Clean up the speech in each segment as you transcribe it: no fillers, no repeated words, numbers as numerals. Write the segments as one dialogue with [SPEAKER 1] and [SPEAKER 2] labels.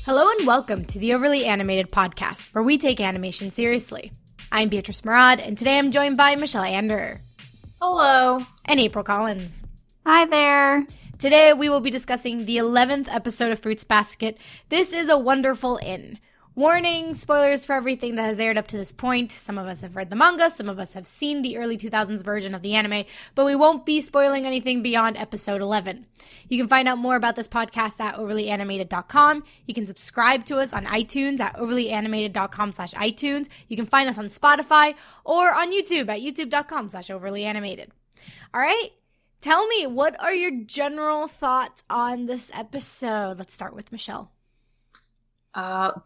[SPEAKER 1] Hello and welcome to the Overly Animated podcast, where we take animation seriously. I'm Beatriz Mourad, and today I'm joined by Michelle Anderer.
[SPEAKER 2] Hello.
[SPEAKER 1] And April Collins.
[SPEAKER 3] Hi there.
[SPEAKER 1] Today we will be discussing the 11th episode of Fruits Basket, This is a Wonderful Inn. Warning, spoilers for everything that has aired up to this point. Some of us have read the manga, some of us have seen the early 2000s version of the anime, but we won't be spoiling anything beyond episode 11. You can find out more about this podcast at overlyanimated.com. You can subscribe to us on iTunes at overlyanimated.com/iTunes. You can find us on Spotify or on YouTube at youtube.com/overlyanimated. All right, tell me, what are your general thoughts on this episode? Let's start with Michelle.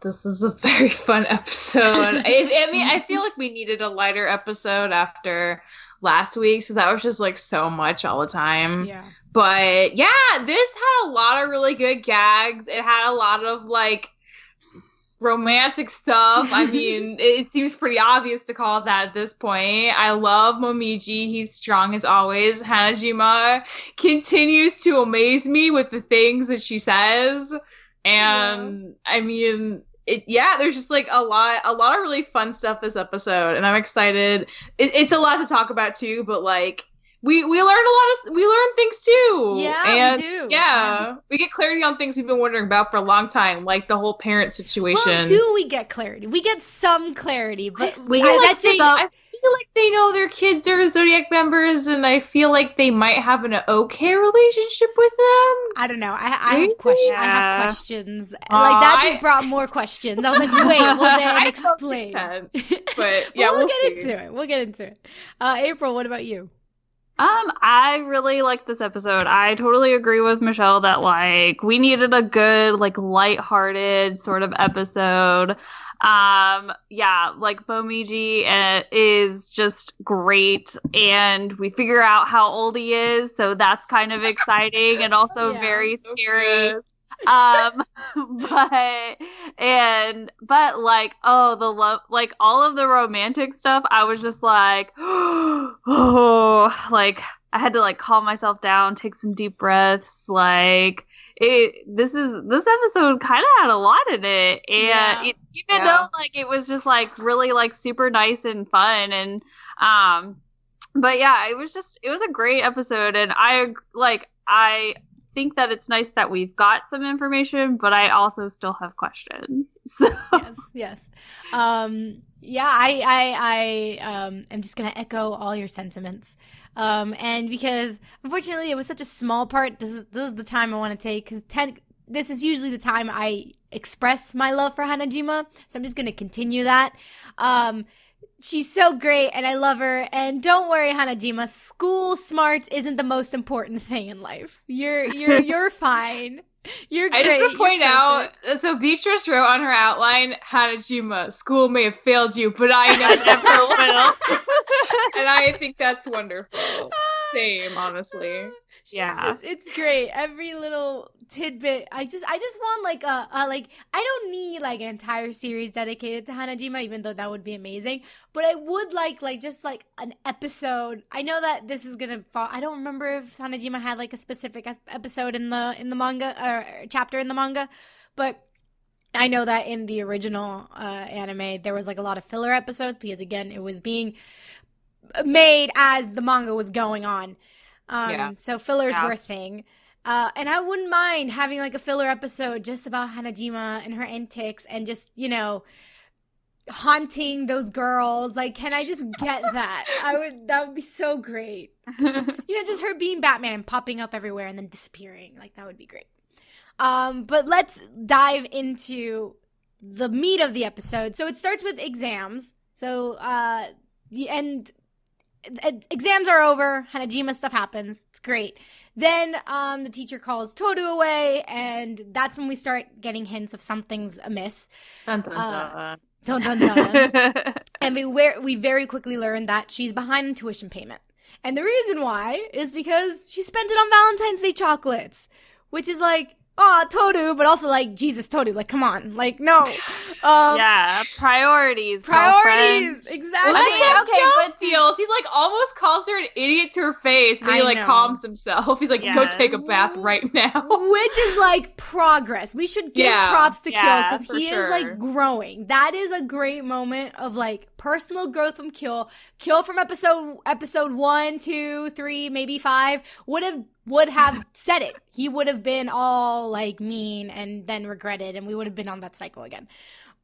[SPEAKER 2] This is a very fun episode. I feel like we needed a lighter episode after last week's, because that was just like so much all the time.
[SPEAKER 1] Yeah.
[SPEAKER 2] But yeah, this had a lot of really good gags. It had a lot of like romantic stuff. I mean, it seems pretty obvious to call it that at this point. I love Momiji. He's strong as always. Hanajima continues to amaze me with the things that she says. And yeah. I mean, there's just like a lot of really fun stuff this episode, and I'm excited. It's a lot to talk about too, but like we learn things too.
[SPEAKER 1] Yeah,
[SPEAKER 2] and
[SPEAKER 1] we do.
[SPEAKER 2] Yeah, we get clarity on things we've been wondering about for a long time, like the whole parent situation.
[SPEAKER 1] Well, do we get clarity? We get some clarity, but
[SPEAKER 2] I feel like they know their kids are Zodiac members, and I feel like they might have an okay relationship with them.
[SPEAKER 1] I don't know. I have questions. I have questions. Like that just brought more questions. I was like, wait, well then explain.
[SPEAKER 2] But yeah,
[SPEAKER 1] we'll get into it. We'll get into it. April, what about you?
[SPEAKER 3] I really like this episode. I totally agree with Michelle that like we needed a good, like lighthearted sort of episode. Like Momiji is just great, and we figure out how old he is, so that's kind of exciting and also very scary. But like, oh, the love, like all of the romantic stuff, I was just like, oh, like I had to like calm myself down, take some deep breaths, like this episode kind of had a lot in it, and even though like it was just like really like super nice and fun, and but yeah, it was a great episode, and I think that it's nice that we've got some information, but I also still have questions. So
[SPEAKER 1] yes. I am just gonna echo all your sentiments. And because unfortunately it was such a small part, this is the time I want to take, because this is usually the time I express my love for Hanajima, so I'm just gonna continue that. She's so great, and I love her. And don't worry, Hanajima, school smarts isn't the most important thing in life. You're fine. You're great.
[SPEAKER 2] I just want to point out, so Beatrice wrote on her outline, Hanajima, school may have failed you, but I never will. And I think that's wonderful. Same, honestly.
[SPEAKER 1] It's great. Every little tidbit. I just want like I don't need like an entire series dedicated to Hanajima, even though that would be amazing. But I would like just like an episode. I know that this is gonna fall. I don't remember if Hanajima had like a specific episode in the manga or chapter in the manga, but I know that in the original anime there was like a lot of filler episodes, because again it was being made as the manga was going on. So fillers were a thing. And I wouldn't mind having like a filler episode just about Hanajima and her antics and just, haunting those girls. Like, can I just get that? That would be so great. Just her being Batman and popping up everywhere and then disappearing. Like, that would be great. But let's dive into the meat of the episode. So it starts with exams. So, exams are over, Hanajima stuff happens, it's great. Then the teacher calls Toru away, and that's when we start getting hints of something's amiss.
[SPEAKER 2] Dun, dun, dun.
[SPEAKER 1] Dun, dun, dun. And we very quickly learn that she's behind in tuition payment. And the reason why is because she spent it on Valentine's Day chocolates, which is like, oh, Toru, but also like, Jesus, Toru, like, come on, like, no.
[SPEAKER 3] Yeah, priorities.
[SPEAKER 1] Priorities,
[SPEAKER 3] girlfriend.
[SPEAKER 1] exactly.
[SPEAKER 2] But feels he like almost calls her an idiot to her face, and then he like calms himself. He's like, "Go take a bath right now,"
[SPEAKER 1] which is like progress. We should give props to Kyo because he is like growing. That is a great moment of like personal growth from Kyo. Kyo from episode 1, 2, 3, maybe 5 would have said it. He would have been all like mean and then regretted, and we would have been on that cycle again.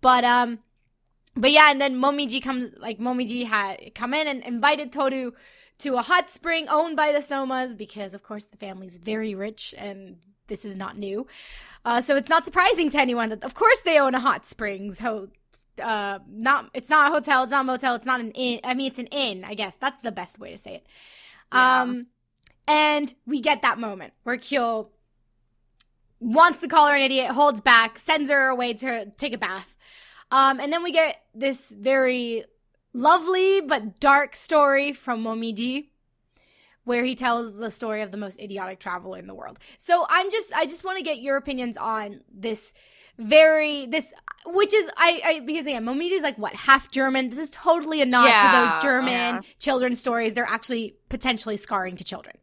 [SPEAKER 1] But yeah, and then Momiji had come in and invited Toru to a hot spring owned by the Somas because, of course, the family's very rich and this is not new. So it's not surprising to anyone that, of course, they own a hot springs. It's not a hotel, it's not a motel, it's not an inn. I mean, it's an inn, I guess. That's the best way to say it. Yeah. And we get that moment where Kyo wants to call her an idiot, holds back, sends her away to take a bath. And then we get this very lovely but dark story from Momiji, where he tells the story of the most idiotic traveler in the world. So I just want to get your opinions on this which is because again, Momiji is like what, half German. This is totally a nod to those German children's stories. They're actually potentially scarring to children.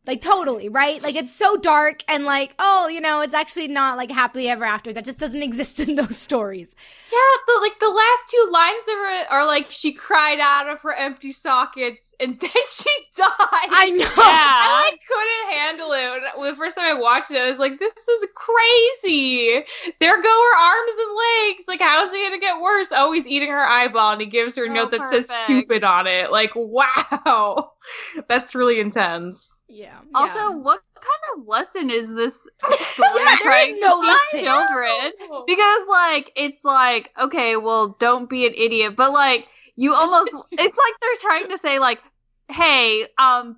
[SPEAKER 1] Like, totally, right? Like, it's so dark and like, oh, it's actually not like happily ever after. That just doesn't exist in those stories.
[SPEAKER 2] Yeah, the last 2 lines of it are like, she cried out of her empty sockets and then she died.
[SPEAKER 1] I know.
[SPEAKER 2] Yeah. I like couldn't handle it. When the first time I watched it, I was like, this is crazy. There go her arms and legs. Like, how is it gonna get worse? Oh, he's eating her eyeball and he gives her a note that says stupid on it. Like, wow. That's really intense.
[SPEAKER 1] Yeah.
[SPEAKER 3] Also, what kind of lesson is this story trying to teach children? Because, like, it's like, okay, well, don't be an idiot, but like, you almost, it's like they're trying to say, like, hey,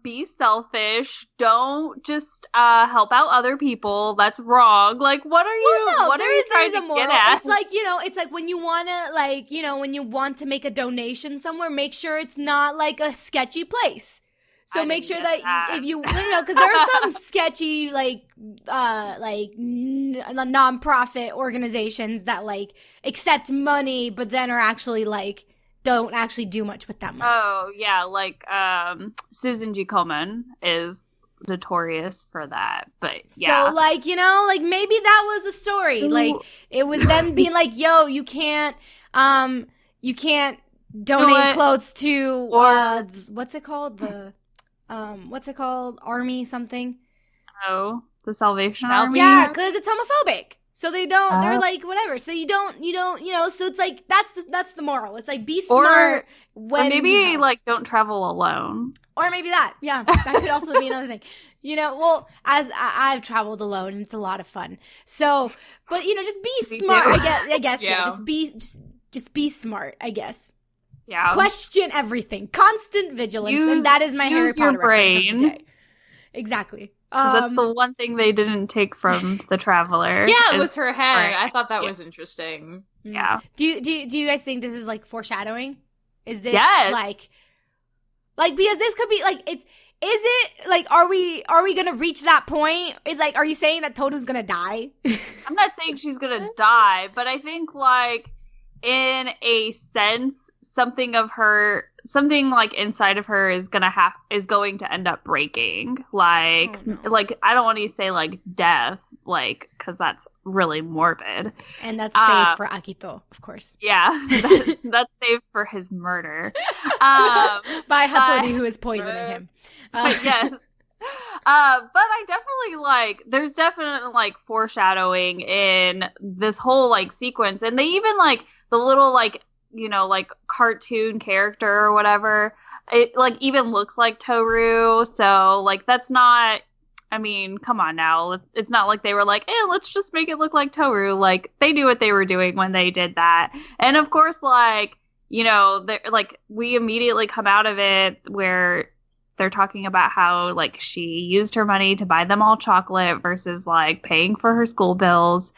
[SPEAKER 3] be selfish. Don't just help out other people. That's wrong. Like, what are you? What are you trying to get at?
[SPEAKER 1] It's like, it's like when you wanna, like, when you want to make a donation somewhere, make sure it's not like a sketchy place. So make sure that if you because there are some sketchy non-profit organizations that like accept money, but then are actually like don't actually do much with that money.
[SPEAKER 3] Oh yeah, like Susan G. Komen is notorious for that, but yeah.
[SPEAKER 1] So like maybe that was the story. Ooh. Like it was them being like, yo, you can't donate clothes to what's it called army something.
[SPEAKER 3] Oh, the Salvation Army.
[SPEAKER 1] Yeah, because it's homophobic. So they don't. They're like whatever. So you don't. So it's like that's the moral. It's like be smart.
[SPEAKER 3] Or maybe like don't travel alone.
[SPEAKER 1] Or maybe that. Yeah, that could also be another thing. Well, as I've traveled alone, and it's a lot of fun. So, but just be smart. I guess. Yeah. Just be smart. I guess.
[SPEAKER 3] Yeah.
[SPEAKER 1] Question everything. Constant vigilance. And that is my Harry Potter reference of the day. Exactly.
[SPEAKER 3] That's the one thing they didn't take from the Traveler.
[SPEAKER 2] Yeah, it was her head. I thought that was interesting.
[SPEAKER 3] Yeah.
[SPEAKER 1] Do you guys think this is like foreshadowing? Is this like because this could be like is it like are we gonna reach that point? It's like, are you saying that Toru's gonna die?
[SPEAKER 3] I'm not saying she's gonna die, but I think like in a sense something like inside of her is going to end up breaking. Like, like I don't want to say like death, like because that's really morbid.
[SPEAKER 1] And that's saved for Akito, of course.
[SPEAKER 3] Yeah, that's saved for his murder
[SPEAKER 1] by Hattori, who is poisoning him.
[SPEAKER 3] Yes. But I definitely there's definitely like foreshadowing in this whole like sequence, and they even like the little like like cartoon character or whatever, it like even looks like Toru. So like that's not, I mean, come on now. It's not like they were like, let's just make it look like Toru. Like they knew what they were doing when they did that. And of course, like, like we immediately come out of it where they're talking about how like she used her money to buy them all chocolate versus like paying for her school bills.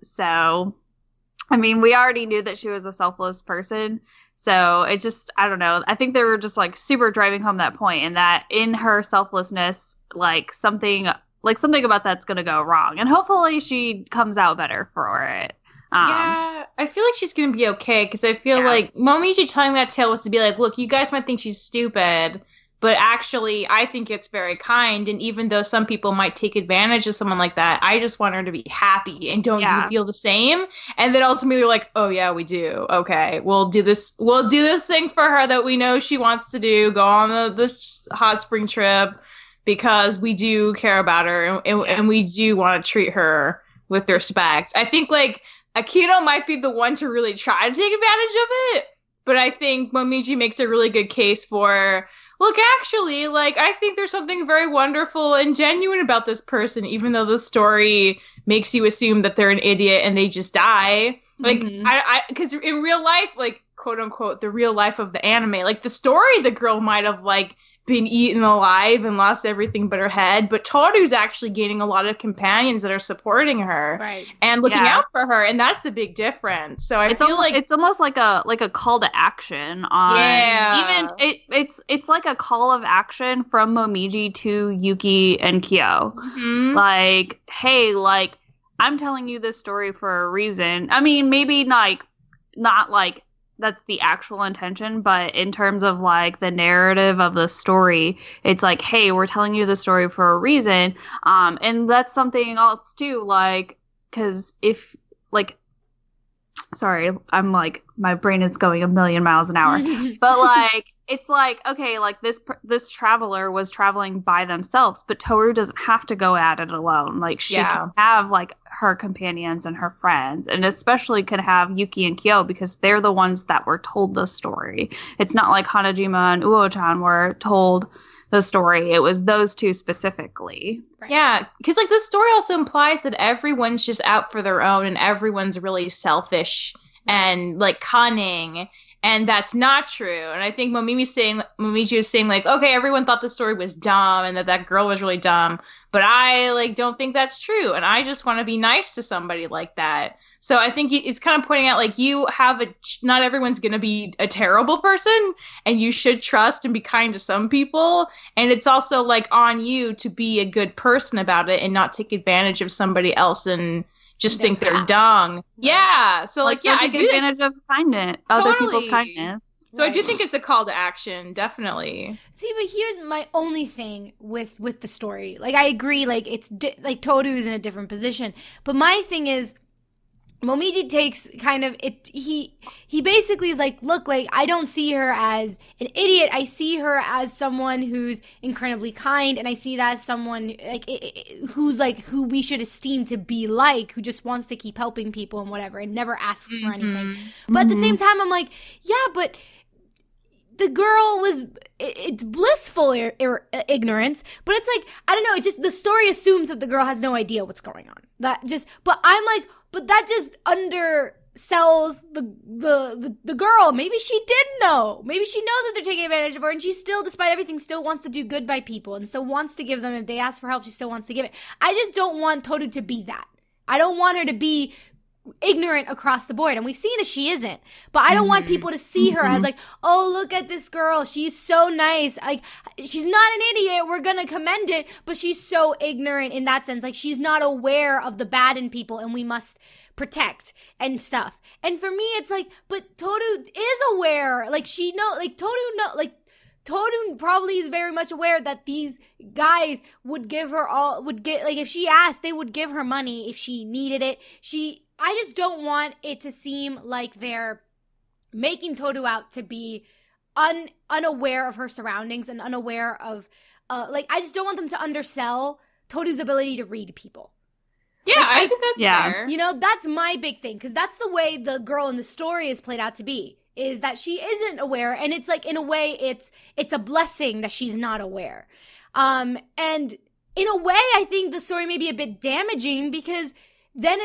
[SPEAKER 3] So I mean, we already knew that she was a selfless person. So it just, I don't know. I think they were just like super driving home that point, and that in her selflessness, like something like something about that's gonna go wrong, and hopefully she comes out better for it.
[SPEAKER 2] Yeah, I feel like she's gonna be okay because I feel like Momiji telling that tale was to be like, look, you guys might think she's stupid, but actually, I think it's very kind. And even though some people might take advantage of someone like that, I just want her to be happy. And don't you feel the same? And then ultimately, they're like, oh yeah, we do. Okay, we'll do this. We'll do this thing for her that we know she wants to do. Go on this hot spring trip because we do care about her and we do want to treat her with respect. I think like Akito might be the one to really try to take advantage of it, but I think Momiji makes a really good case for, look, actually, like, I think there's something very wonderful and genuine about this person, even though the story makes you assume that they're an idiot and they just die. Like, because in real life, like, quote unquote, the real life of the anime, like, the story, the girl might have, like, been eaten alive and lost everything but her head, but Toru's actually gaining a lot of companions that are supporting her and looking out for her, and that's the big difference. So I feel like
[SPEAKER 3] it's almost like a call to action on even it's like a call of action from Momiji to Yuki and Kyo. Like, hey, like, I'm telling you this story for a reason. I mean, maybe not like that's the actual intention, but in terms of like the narrative of the story, it's like, hey, we're telling you the story for a reason. And that's something else too, like, because if like, sorry, I'm like, my brain is going a million miles an hour, but like, it's like, okay, like this traveler was traveling by themselves, but Toru doesn't have to go at it alone. Like, she can have like her companions and her friends, and especially could have Yuki and Kyo because they're the ones that were told the story. It's not like Hanajima and Uo-chan were told the story. It was those two specifically.
[SPEAKER 2] Right. Yeah, because like the story also implies that everyone's just out for their own and everyone's really selfish and like cunning. And that's not true. And I think Momiji was saying like, okay, everyone thought the story was dumb and that girl was really dumb, but I like don't think that's true. And I just want to be nice to somebody like that. So I think it's kind of pointing out like you have not everyone's going to be a terrible person, and you should trust and be kind to some people. And it's also like on you to be a good person about it and not take advantage of somebody else and just think they're dung. Yeah. So like
[SPEAKER 3] I do advantage of kindness, other people's kindness.
[SPEAKER 2] So I do think it's a call to action, definitely.
[SPEAKER 1] See, but here's my only thing with the story. Like, I agree, like it's like Toru's in a different position, but my thing is, Momiji takes kind of it. He basically is like, look, like I don't see her as an idiot. I see her as someone who's incredibly kind, and I see that as someone like who's like who we should esteem to be like, who just wants to keep helping people and whatever, and never asks for anything. But at the same time, I'm like, yeah, but the girl was, it's blissful ignorance, but it's like, I don't know, it just, the story assumes that the girl has no idea what's going on. But I'm like, but that just undersells the girl. Maybe she did know. Maybe she knows that they're taking advantage of her, and she still, despite everything, still wants to do good by people and still wants to give them, if they ask for help, she still wants to give it. I just don't want Toru to be that. I don't want her to be ignorant across the board, and we've seen that she isn't, but I don't want people to see her as like, oh, look at this girl, she's so nice, like she's not an idiot, we're gonna commend it, but she's so ignorant in that sense, like she's not aware of the bad in people and we must protect and stuff. And for me it's like, but Toru is aware, like she know, like Toru probably is very much aware that these guys would give her like if she asked, they would give her money if she needed it. I just don't want it to seem like they're making Toru out to be unaware of her surroundings and unaware of, like, I just don't want them to undersell Toru's ability to read people.
[SPEAKER 2] Yeah, like, I think that's fair.
[SPEAKER 1] You know, that's my big thing, because that's the way the girl in the story is played out to be, is that she isn't aware, and it's like, in a way, it's a blessing that she's not aware. And in a way, I think the story may be a bit damaging, because then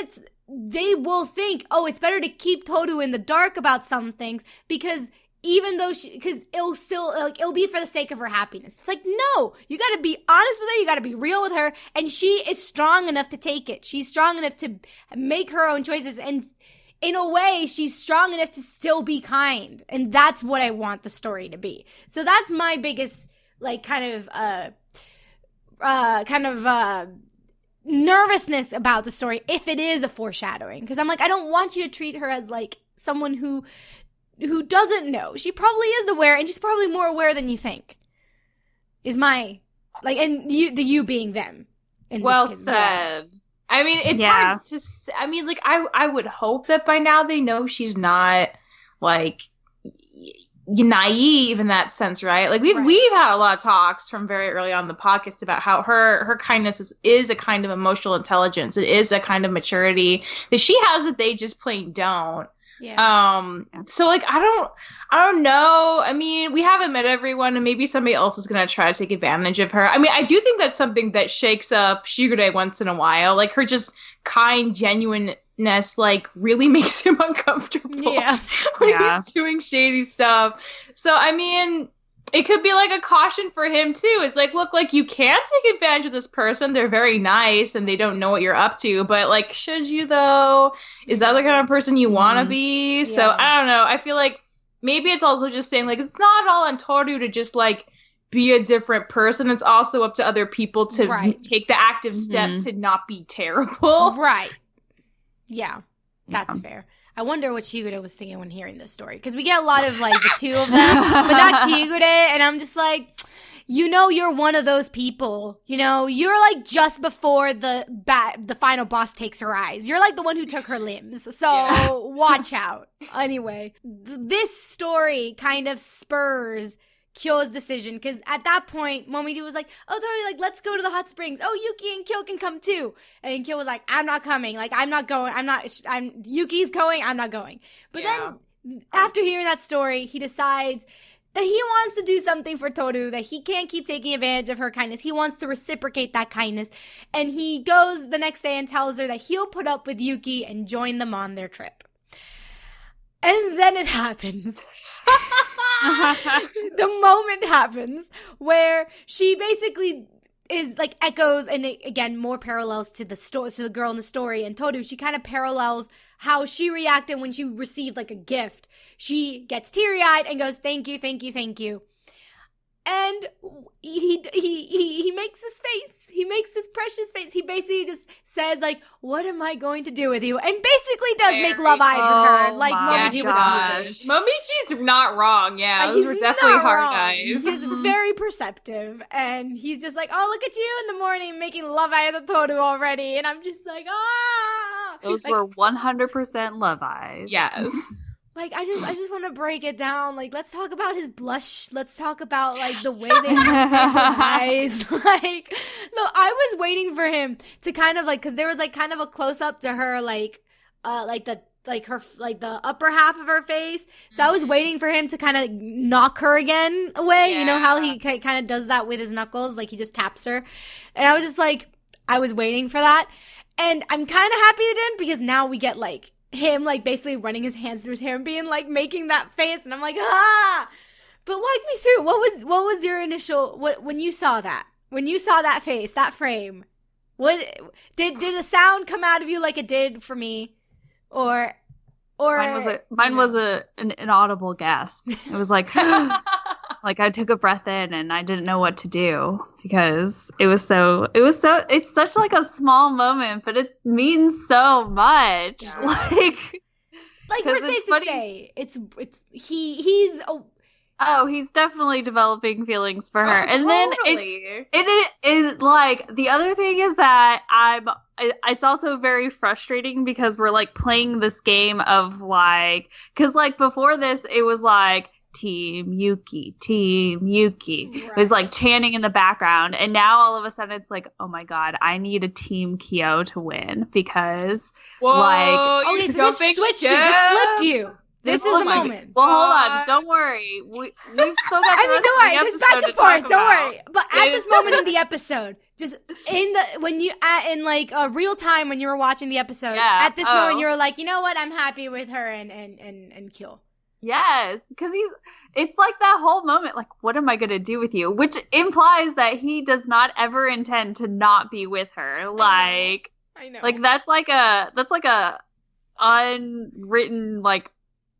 [SPEAKER 1] they will think, oh, it's better to keep Toru in the dark about some things, because even though because it'll still, like, it'll be for the sake of her happiness. It's like, no, you gotta be honest with her, you gotta be real with her, and she is strong enough to take it. She's strong enough to make her own choices, and in a way, she's strong enough to still be kind, and that's what I want the story to be. So that's my biggest, like, kind of, kind of nervousness about the story if it is a foreshadowing, because I'm like, I don't want you to treat her as like someone who doesn't know. She probably is aware, and she's probably more aware than you think. Is my like, and you being them.
[SPEAKER 2] Well said. I mean, it's hard to. I mean, like, I would hope that by now they know she's not like naive in that sense, right? Like we've had a lot of talks from very early on in the podcast about how her kindness is a kind of emotional intelligence. It is a kind of maturity that she has that they just plain don't. Yeah. So like I don't know. I mean, we haven't met everyone, and maybe somebody else is gonna try to take advantage of her. I mean, I do think that's something that shakes up Shigure once in a while. Like her just kind genuineness like really makes him uncomfortable. Yeah. When he's doing shady stuff. So I mean, it could be like a caution for him too. It's like, look, like you can take advantage of this person. They're very nice and they don't know what you're up to. But like, should you though? Is that the kind of person you want to be? Yeah. So I don't know. I feel like maybe it's also just saying like, it's not all on Toru to just like be a different person. It's also up to other people to take the active step to not be terrible.
[SPEAKER 1] Right. Yeah, that's fair. I wonder what Shigure was thinking when hearing this story. Because we get a lot of, like, the two of them, but not Shigure. And I'm just like, you know you're one of those people. You know, you're, like, just before the final boss takes her eyes. You're, like, the one who took her limbs. So watch out. Anyway, this story kind of spurs Kyo's decision, because at that point, Momiji was like, oh, Tori, like, let's go to the hot springs. Oh, Yuki and Kyo can come too. And Kyo was like, I'm not coming. Like, I'm not going. Yuki's going. I'm not going. But then, after hearing that story, he decides that he wants to do something for Toru, that he can't keep taking advantage of her kindness. He wants to reciprocate that kindness. And he goes the next day and tells her that he'll put up with Yuki and join them on their trip. And then it happens. The moment happens where she basically is like echoes, and it, again, more parallels to the girl in the story and Toru. She kind of parallels how she reacted when she received like a gift. She gets teary-eyed and goes, thank you, thank you, thank you. And he makes this face. He makes this precious face. He basically just says, like, what am I going to do with you? And basically does make love eyes with her. Like, Momiji was teasing.
[SPEAKER 2] Momiji's not wrong. Yeah, those were definitely hard eyes.
[SPEAKER 1] He's very perceptive. And he's just like, oh, look at you in the morning making love eyes with Toru already. And I'm just like, ah.
[SPEAKER 3] Those were 100% love eyes.
[SPEAKER 2] Yes.
[SPEAKER 1] Like, I just want to break it down. Like, let's talk about his blush. Let's talk about, like, the way they have his eyes. Like, no, I was waiting for him to kind of, like, because there was, like, kind of a close-up to her, like the upper half of her face. So I was waiting for him to kind of knock her again away. Yeah. You know how he kind of does that with his knuckles? Like, he just taps her. And I was just, like, I was waiting for that. And I'm kind of happy it didn't, because now we get, like, him, like, basically running his hands through his hair and being, like, making that face, and I'm like, ah! But walk me through, what was your initial, when you saw that face, that frame, what, did a sound come out of you like it did for me, or
[SPEAKER 3] mine was an inaudible gasp. It was like, like I took a breath in and I didn't know what to do, because it's such like a small moment, but it means so much. Yeah.
[SPEAKER 1] Like we're safe to say
[SPEAKER 3] he's definitely developing feelings for her. And totally. Then it is like, the other thing is that it's also very frustrating, because we're like playing this game of like, because like before this it was like Team Yuki. Right. It was like chanting in the background, and now all of a sudden it's like, oh my god, I need a Team Kyo to win, because
[SPEAKER 1] okay, so this switched you, this flipped you. This is the moment.
[SPEAKER 3] Well, hold on. Don't worry. We've still got
[SPEAKER 1] don't worry. It's back and forth. Don't worry. But at this moment in the episode, just in real time when you were watching the episode, at this moment you were like, you know what? I'm happy with her and Kyo.
[SPEAKER 3] Yes, because it's like that whole moment, like, what am I going to do with you? Which implies that he does not ever intend to not be with her. Like,
[SPEAKER 1] I know.
[SPEAKER 3] Like, that's like a unwritten, like,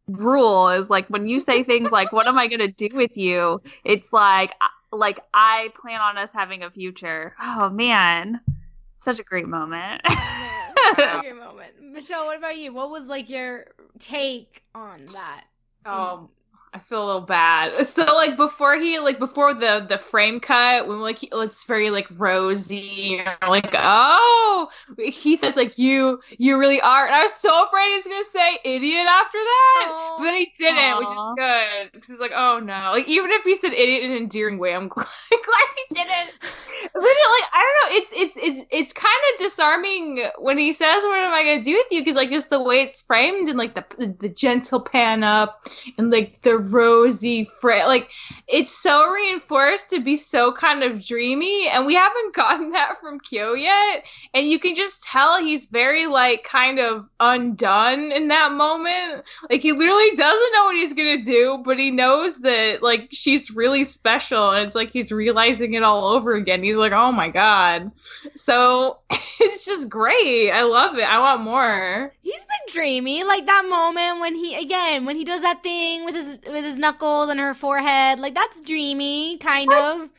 [SPEAKER 3] rule, is like, when you say things like, what am I going to do with you? It's like like, I plan on us having a future. Oh, man. Such a great moment.
[SPEAKER 1] Such a great moment. Michelle, what about you? What was like your take on that?
[SPEAKER 2] Oh, I feel a little bad. So like before the frame cut, when like it's very like rosy, you're like, oh, he says like you really are, and I was so afraid he's gonna say idiot after that,
[SPEAKER 1] Oh.
[SPEAKER 2] but then he didn't, which is good because he's like, oh no, like even if he said idiot in an endearing way, I'm glad he didn't. But like I don't know, it's kind of disarming when he says, "What am I gonna do with you?" Because like just the way it's framed and like the gentle pan up and like the rosy like it's so reinforced to be so kind of dreamy, and we haven't gotten that from Kyo yet, and you can just tell he's very like kind of undone in that moment. Like he literally doesn't know what he's gonna do, but he knows that like she's really special, and it's like he's realizing it all over again. He's like, oh my god. So it's just great. I love it. I want more.
[SPEAKER 1] He's been dreamy, like that moment when he does that thing with his knuckles and her forehead, like that's dreamy, kind of.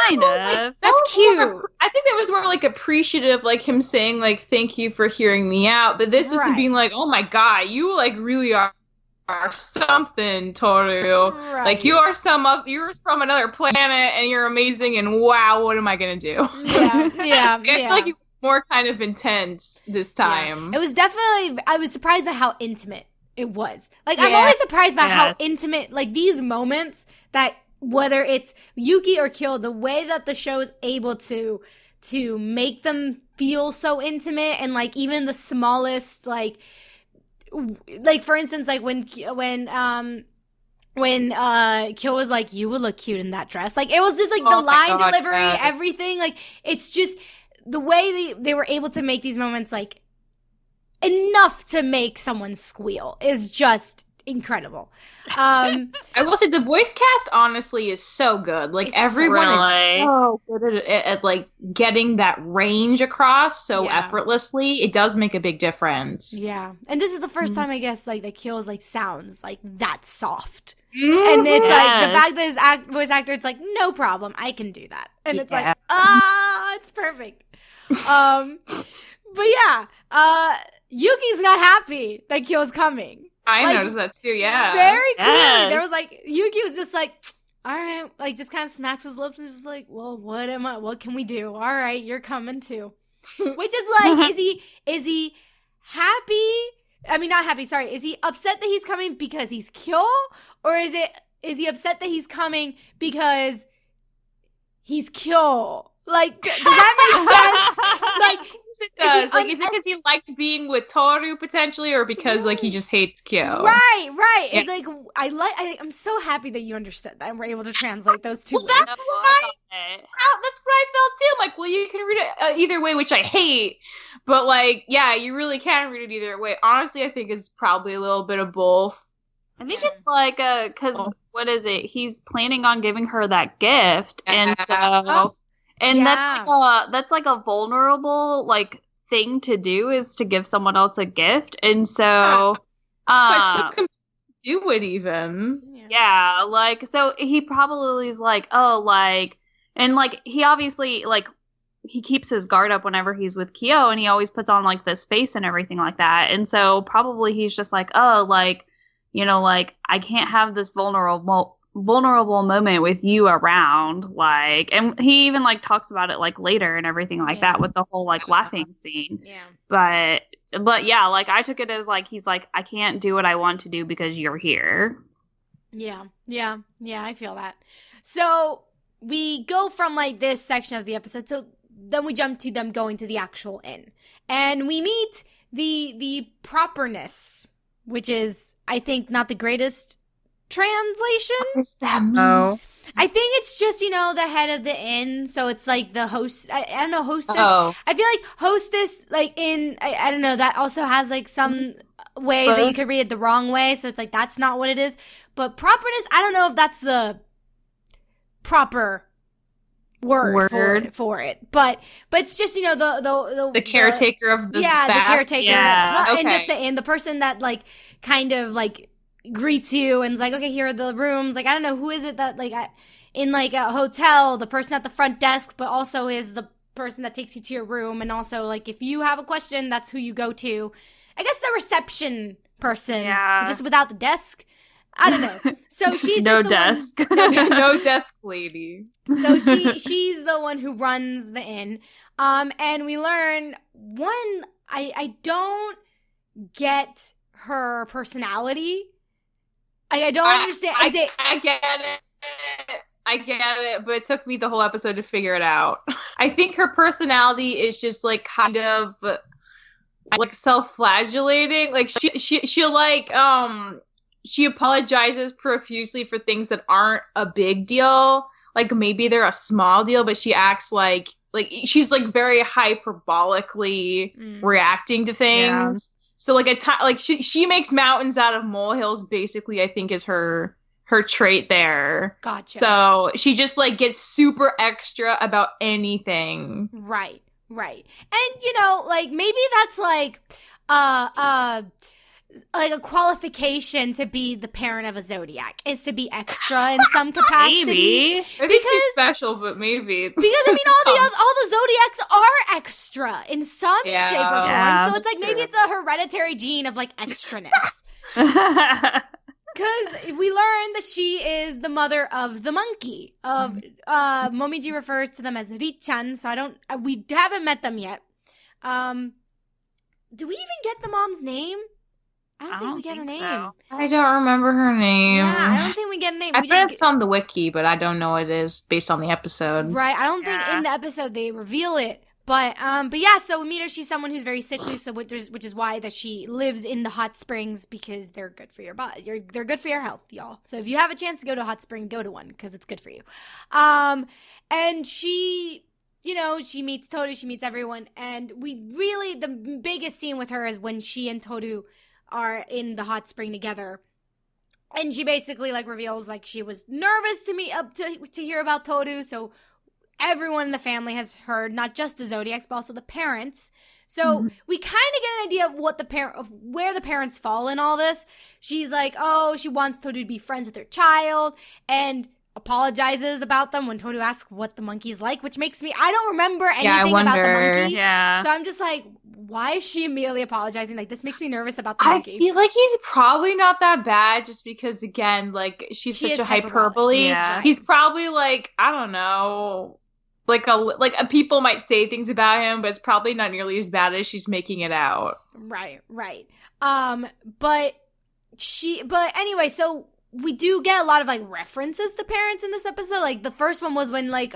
[SPEAKER 3] Kind of.
[SPEAKER 2] Like,
[SPEAKER 1] That's cute.
[SPEAKER 2] I think that was more like appreciative, like him saying like thank you for hearing me out. But this was him being like, oh my god, you like really are something, Toru.
[SPEAKER 1] Right.
[SPEAKER 2] Like you're from another planet and you're amazing, and wow, what am I gonna do?
[SPEAKER 1] Yeah.
[SPEAKER 2] I feel like it was more kind of intense this time.
[SPEAKER 1] It was definitely, I was surprised by how intimate it was. Like I'm always surprised by how intimate, like these moments, that whether it's Yuki or Kyo, the way that the show is able to make them feel so intimate, and like even the smallest like for instance, like when Kyo was like, you would look cute in that dress, like it was just like the line delivery, everything, like it's just the way they were able to make these moments like enough to make someone squeal is just incredible.
[SPEAKER 2] I will say the voice cast honestly is so good. Like everyone is so good at like getting that range across so effortlessly. It does make a big difference.
[SPEAKER 1] Yeah, and this is the first time I guess like that Kyo's like sounds like that soft. And it's like the fact that his voice actor, it's like no problem, I can do that, and it's like it's perfect. But yeah, Yuki's not happy that Kyo's coming.
[SPEAKER 2] I noticed that too, yeah.
[SPEAKER 1] Very clearly. There was like, Yuki was just like, all right, like just kind of smacks his lips and just like, well, what can we do? All right, you're coming too. Which is like, is he happy? I mean, not happy, sorry. Is he upset that he's coming because he's Kyo? Or is he upset that he's coming because he's Kyo? Like, does that make sense? Like,
[SPEAKER 2] it does. Like, is it because he liked being with Toru potentially, or because like he just hates Kyo?
[SPEAKER 1] Right. Yeah. It's like I'm so happy that you understood that and we're able to translate those two.
[SPEAKER 2] Well, that's what I felt too. I'm like, well, you can read it either way, which I hate, but like, yeah, you really can read it either way. Honestly, I think it's probably a little bit of both.
[SPEAKER 3] I think it's like because what is it? He's planning on giving her that gift, and so. And that's like a vulnerable like thing to do, is to give someone else a gift, and so
[SPEAKER 2] do it even.
[SPEAKER 3] Yeah, like so he probably is like, oh, like, and like he obviously like he keeps his guard up whenever he's with Kyo, and he always puts on like this face and everything like that, and so probably he's just like, oh, like, you know, like I can't have this vulnerable moment with you around, like, and he even like talks about it like later and everything like that with the whole like laughing scene. But yeah, like I took it as like he's like, I can't do what I want to do because you're here.
[SPEAKER 1] Yeah, I feel that. So we go from like this section of the episode, so then we jump to them going to the actual inn, and we meet the properness, which is, I think, not the greatest translation.
[SPEAKER 2] What does that mean?
[SPEAKER 1] I think it's just, you know, the head of the inn, so it's like the host. I don't know, hostess. I feel like hostess, like in I don't know, that also has like some way that you could read it the wrong way, so it's like that's not what it is. But properness, I don't know if that's the proper word for it, but it's just, you know, the caretaker of the the caretaker, and just the person that like kind of like greets you and is like, okay, here are the rooms. Like, I don't know, who is it that like in like a hotel, the person at the front desk, but also is the person that takes you to your room. And also, like, if you have a question, that's who you go to. I guess the reception person, but just without the desk. I don't know. So she's
[SPEAKER 3] no
[SPEAKER 1] just
[SPEAKER 3] desk.
[SPEAKER 2] No desk lady.
[SPEAKER 1] So she's the one who runs the inn. And we learn I don't get her personality. I don't understand.
[SPEAKER 2] I get it. I get it, but it took me the whole episode to figure it out. I think her personality is just like kind of like self-flagellating. Like she like she apologizes profusely for things that aren't a big deal. Like maybe they're a small deal, but she acts like she's like very hyperbolically reacting to things. Yeah. So like like she makes mountains out of molehills, basically, I think is her trait there.
[SPEAKER 1] Gotcha.
[SPEAKER 2] So she just like gets super extra about anything.
[SPEAKER 1] Right. And you know, like maybe that's like a qualification to be the parent of a zodiac is to be extra in some capacity.
[SPEAKER 2] Maybe she's special, but maybe
[SPEAKER 1] because I mean all the zodiacs are extra in some shape or form. So it's like maybe it's a hereditary gene of like extraness. Because we learn that she is the mother of the monkey. Momiji refers to them as Richan, so we haven't met them yet. Do we even get the mom's name? I don't think we get her name.
[SPEAKER 2] So. I don't remember her name.
[SPEAKER 1] Yeah, I don't think we get a name.
[SPEAKER 2] I bet it's on the wiki, but I don't know what it is based on the episode.
[SPEAKER 1] Right, I don't think in the episode they reveal it. But yeah, so we meet her. She's someone who's very sickly, so which is why that she lives in the hot springs, because they're good for your body. They're good for your health, y'all. So if you have a chance to go to a hot spring, go to one because it's good for you. And she, you know, she meets Toru, she meets everyone, and the biggest scene with her is when she and Toru are in the hot spring together. And she basically like reveals like she was nervous to meet up to hear about Toru, so everyone in the family has heard, not just the Zodiacs, but also the parents. So we kind of get an idea of where the parents fall in all this. She's like, oh, she wants Toru to be friends with her child, and apologizes about them when Toru asks what the monkey's like, which makes me, I don't remember anything about the monkey.
[SPEAKER 3] Yeah.
[SPEAKER 1] So I'm just like, why is she immediately apologizing? Like, this makes me nervous about the monkey.
[SPEAKER 2] I feel like he's probably not that bad, just because, again, like, she's such a hyperbole.
[SPEAKER 3] Yeah.
[SPEAKER 2] He's probably like, I don't know, like a people might say things about him, but it's probably not nearly as bad as she's making it out.
[SPEAKER 1] Right. But anyway, so we do get a lot of like references to parents in this episode. Like the first one was when like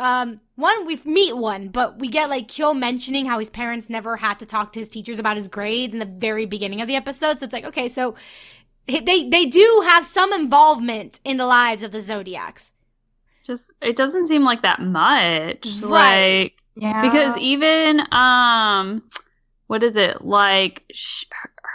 [SPEAKER 1] we meet one, but we get like Kyo mentioning how his parents never had to talk to his teachers about his grades in the very beginning of the episode. So it's like, okay, so they do have some involvement in the lives of the Zodiacs.
[SPEAKER 3] Just it doesn't seem like that much.
[SPEAKER 1] Right.
[SPEAKER 3] Like, yeah. Because even what is it, like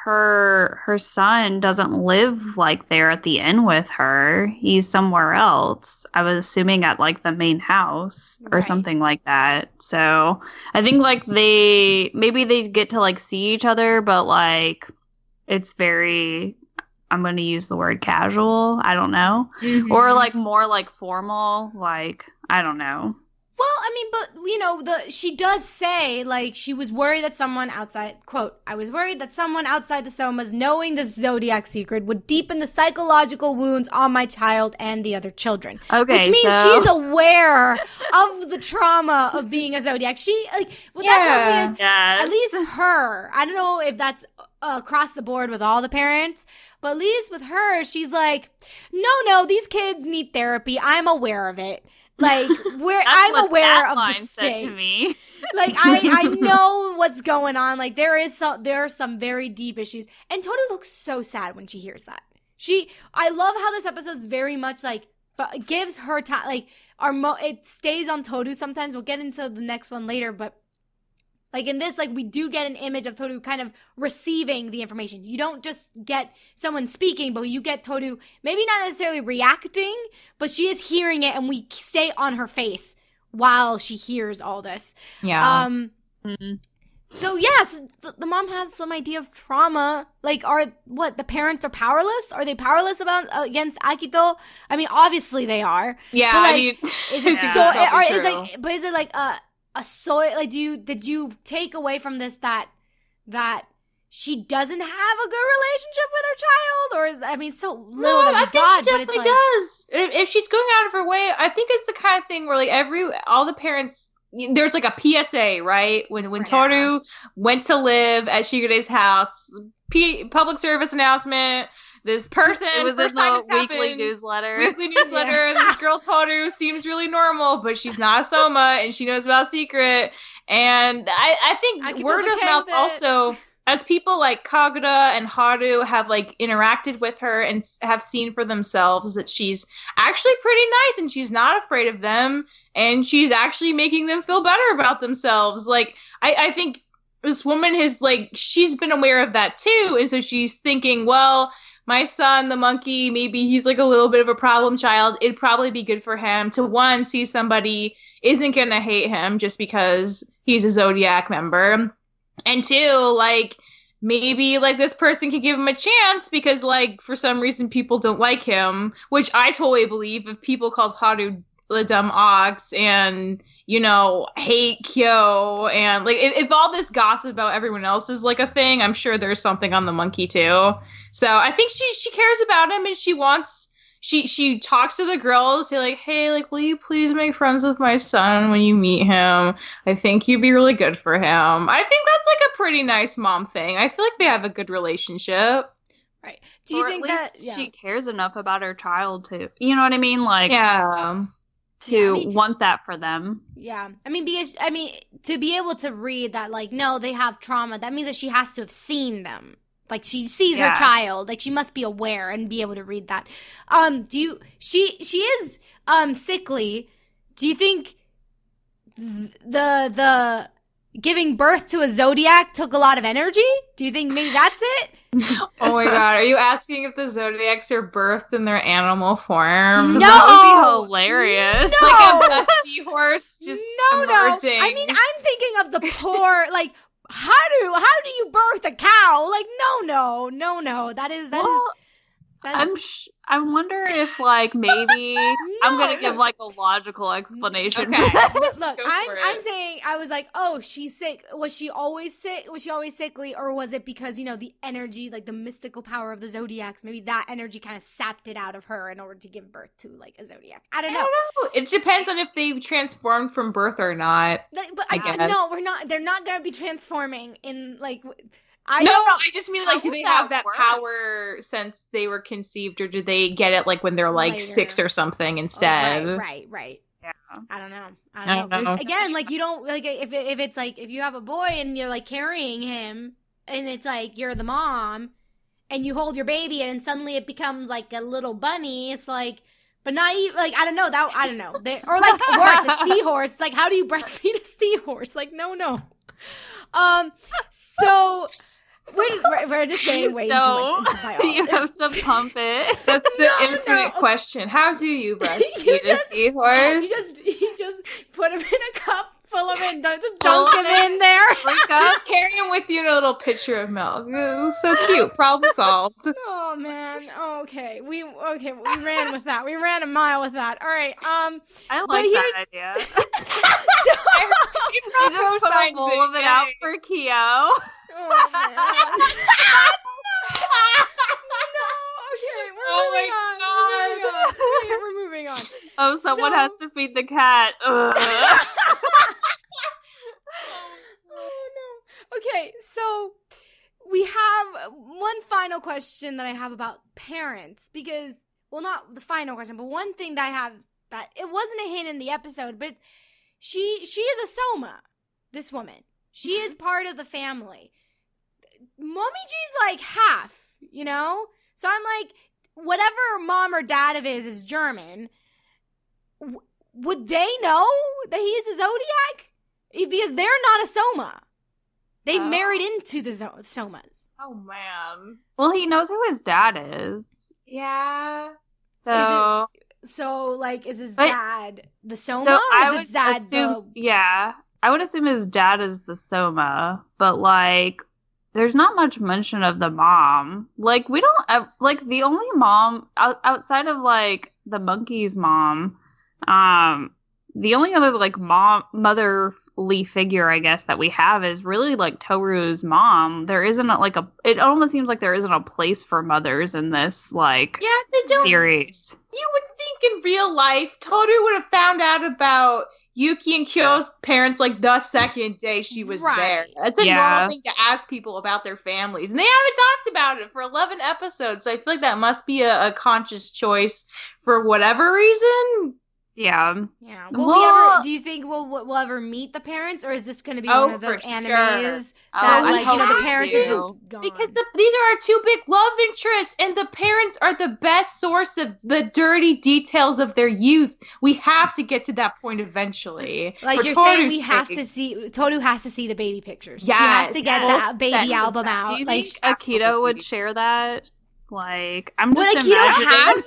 [SPEAKER 3] her son doesn't live like there at the inn with her. He's somewhere else. I was assuming at like the main house or something like that. So I think like they get to like see each other, but like it's very, I'm going to use the word casual. I don't know. Or like more like formal. Like, I don't know.
[SPEAKER 1] Well, I mean, but, you know, she does say, like, she was worried that someone outside, quote, I was worried that someone outside the Somas knowing this Zodiac secret would deepen the psychological wounds on my child and the other children. Okay, which means she's aware of the trauma of being a Zodiac. She, like, what that tells me is, at least her, I don't know if that's across the board with all the parents, but at least with her, she's like, no, these kids need therapy. I'm aware of it. Like, I'm aware of the state.
[SPEAKER 3] To me.
[SPEAKER 1] Like, I know what's going on. Like, there are some very deep issues. And Toru looks so sad when she hears that. I love how this episode's very much, like, gives her time. Like, it stays on Toru sometimes. We'll get into the next one later, but like in this, like we do get an image of Toru kind of receiving the information. You don't just get someone speaking, but you get Toru maybe not necessarily reacting, but she is hearing it, and we stay on her face while she hears all this.
[SPEAKER 2] Yeah.
[SPEAKER 1] So yes, the mom has some idea of trauma. Like, the parents are powerless? Are they powerless against Akito? I mean, obviously they are.
[SPEAKER 2] Yeah,
[SPEAKER 1] but, like,
[SPEAKER 2] I mean,
[SPEAKER 1] is it
[SPEAKER 3] yeah,
[SPEAKER 1] so?
[SPEAKER 3] that's
[SPEAKER 1] Is
[SPEAKER 3] true.
[SPEAKER 1] like, but is it like a soy? Like, did you take away from this that she doesn't have a good relationship with her child? Or I mean, so little
[SPEAKER 2] no,
[SPEAKER 1] that
[SPEAKER 2] I
[SPEAKER 1] we
[SPEAKER 2] think
[SPEAKER 1] got,
[SPEAKER 2] she
[SPEAKER 1] but it's
[SPEAKER 2] definitely
[SPEAKER 1] like,
[SPEAKER 2] does. If she's going out of her way, I think it's the kind of thing where like all the parents. There's like a PSA, right? When
[SPEAKER 3] Right.
[SPEAKER 2] Toru went to live at Shigure's house, public service announcement. This person,
[SPEAKER 3] It was
[SPEAKER 2] first
[SPEAKER 3] in
[SPEAKER 2] time
[SPEAKER 3] the
[SPEAKER 2] it's
[SPEAKER 3] weekly
[SPEAKER 2] happened,
[SPEAKER 3] newsletter.
[SPEAKER 2] weekly newsletter.
[SPEAKER 1] Yeah.
[SPEAKER 2] This girl Toru seems really normal, but she's not a Soma, and she knows about secret. And I think
[SPEAKER 1] Akito's
[SPEAKER 2] word of
[SPEAKER 1] okay
[SPEAKER 2] mouth
[SPEAKER 1] with it.
[SPEAKER 2] also, as people like Kagura and Haru have like interacted with her and have seen for themselves that she's actually pretty nice and she's not afraid of them, and she's actually making them feel better about themselves. Like I think this woman has like she's been aware of that too, and so she's thinking, well, my son, the monkey, maybe he's like a little bit of a problem child. It'd probably be good for him to one, see somebody isn't gonna hate him just because he's a Zodiac member. And two, like, maybe like this person could give him a chance because like for some reason people don't like him, which I totally believe. If people called Haru the dumb ox and hate Kyo, and like if all this gossip about everyone else is like a thing, I'm sure there's something on the monkey too. So I think she cares about him, and she talks to the girls, say like, hey, like, will you please make friends with my son when you meet him? I think you'd be really good for him. I think that's like a pretty nice mom thing. I feel like they have a good relationship.
[SPEAKER 1] right? Do you
[SPEAKER 3] Or
[SPEAKER 1] think
[SPEAKER 3] at least
[SPEAKER 1] that yeah.
[SPEAKER 3] she cares enough about her child to, you know what I mean? Like,
[SPEAKER 2] Yeah.
[SPEAKER 3] to want that for them.
[SPEAKER 1] Yeah. I mean, because, to be able to read that, like, no, they have trauma, that means that she has to have seen them. Like, she sees her
[SPEAKER 3] Yeah.
[SPEAKER 1] child. Like, she must be aware and be able to read that. She is, sickly. Do you think the giving birth to a Zodiac took a lot of energy? Do you think maybe that's it?
[SPEAKER 2] Oh my god, are you asking if the Zodiacs are birthed in their animal form?
[SPEAKER 1] No!
[SPEAKER 3] That would be hilarious.
[SPEAKER 1] No!
[SPEAKER 2] Like a seahorse just emerging.
[SPEAKER 1] I mean, I'm thinking of the poor, like, how do you birth a cow? Like, no. That is
[SPEAKER 3] I wonder if, like, maybe I'm gonna give like a logical explanation.
[SPEAKER 2] Okay.
[SPEAKER 1] Look,
[SPEAKER 2] Go for
[SPEAKER 1] I'm
[SPEAKER 2] it.
[SPEAKER 1] saying, I was like, oh, she's sick. Was she always sick? Was she always sickly? Or was it because, the energy, like the mystical power of the Zodiacs, maybe that energy kind of sapped it out of her in order to give birth to, like, a Zodiac? I don't know.
[SPEAKER 2] It depends on if they transformed from birth or not.
[SPEAKER 1] But
[SPEAKER 2] I guess.
[SPEAKER 1] no, we're not. They're not going to be transforming in, like,
[SPEAKER 2] No, I just mean, like,
[SPEAKER 3] How
[SPEAKER 2] do
[SPEAKER 3] would
[SPEAKER 2] they
[SPEAKER 3] that
[SPEAKER 2] have that
[SPEAKER 3] work?
[SPEAKER 2] power since they were conceived, or do they get it, like, when they're, like,
[SPEAKER 1] Later.
[SPEAKER 2] 6 or something
[SPEAKER 1] Oh,
[SPEAKER 2] instead?
[SPEAKER 1] right.
[SPEAKER 3] Yeah.
[SPEAKER 1] I don't know.
[SPEAKER 2] I don't know.
[SPEAKER 1] There's- Again, like, you don't, like, if it's like, if you have a boy and you're like carrying him and it's like you're the mom and you hold your baby and suddenly it becomes like a little bunny, it's like, but not even, like, I don't know. Or like worse, a seahorse. It's like, how do you breastfeed a seahorse? Like, no. So we're just getting way too much into biology.
[SPEAKER 3] You have to pump it.
[SPEAKER 2] That's the
[SPEAKER 1] No,
[SPEAKER 2] infinite
[SPEAKER 1] no.
[SPEAKER 2] question. How do you breastfeed
[SPEAKER 1] You
[SPEAKER 2] a
[SPEAKER 1] just-
[SPEAKER 2] seahorse?
[SPEAKER 1] You just put him in a cup full of it and just
[SPEAKER 3] Full
[SPEAKER 1] dunk
[SPEAKER 3] of
[SPEAKER 1] him
[SPEAKER 3] it?
[SPEAKER 1] in there.
[SPEAKER 3] Wake up.
[SPEAKER 2] Carry him with you in a little pitcher of milk. It was so cute. Problem solved.
[SPEAKER 1] Oh man. Okay. We ran with that. We ran a mile with that. All right.
[SPEAKER 3] I like that idea.
[SPEAKER 2] You
[SPEAKER 3] You just put a bowl of it out for Kyo.
[SPEAKER 1] Oh man. No. Okay. We're moving on.
[SPEAKER 3] Oh, someone
[SPEAKER 1] So-
[SPEAKER 3] has to feed the cat. Ugh.
[SPEAKER 1] Oh no. Okay, so we have one final question that I have about parents because, well, not the final question, but one thing that I have that it wasn't a hint in the episode, but she is a Soma. This woman, she is part of the family. Momiji's like half, So I'm like, whatever mom or dad of his is German. Would they know that he is a Zodiac? Because they're not a Soma. They
[SPEAKER 2] Oh.
[SPEAKER 1] married into the Somas.
[SPEAKER 2] Oh, man.
[SPEAKER 3] Well, he knows who his dad is.
[SPEAKER 2] Yeah.
[SPEAKER 3] So,
[SPEAKER 1] So, like, is his
[SPEAKER 3] But-
[SPEAKER 1] dad the Soma?
[SPEAKER 3] so
[SPEAKER 1] or
[SPEAKER 3] I
[SPEAKER 1] is
[SPEAKER 3] would
[SPEAKER 1] his dad
[SPEAKER 3] assume, yeah. I would assume his dad is the Soma, but like there's not much mention of the mom. Like we don't like the only mom outside of like the monkey's mom, the only other like motherly figure I guess that we have is really like Toru's mom. There isn't it almost seems like there isn't a place for mothers in this like
[SPEAKER 2] they don't,
[SPEAKER 3] series.
[SPEAKER 2] You would think in real life Toru would have found out about Yuki and Kyo's parents like the second day she was there. That's a normal thing to ask people about their families. And they haven't talked about it for 11 episodes. So I feel like that must be a conscious choice for whatever reason.
[SPEAKER 3] Yeah.
[SPEAKER 1] Yeah. Do you think we'll ever meet the parents, or is this going to be one of those animes that the parents are just gone?
[SPEAKER 2] Because these are our two big love interests, and the parents are the best source of the dirty details of their youth. We have to get to that point eventually.
[SPEAKER 1] Like you're saying, we have to see Toru has to see the baby pictures.
[SPEAKER 2] Yes,
[SPEAKER 1] she has to get that baby album out.
[SPEAKER 3] Do you think Akito would share that? Like, I'm
[SPEAKER 1] would
[SPEAKER 3] just
[SPEAKER 1] Akito
[SPEAKER 3] imagining.
[SPEAKER 1] have that?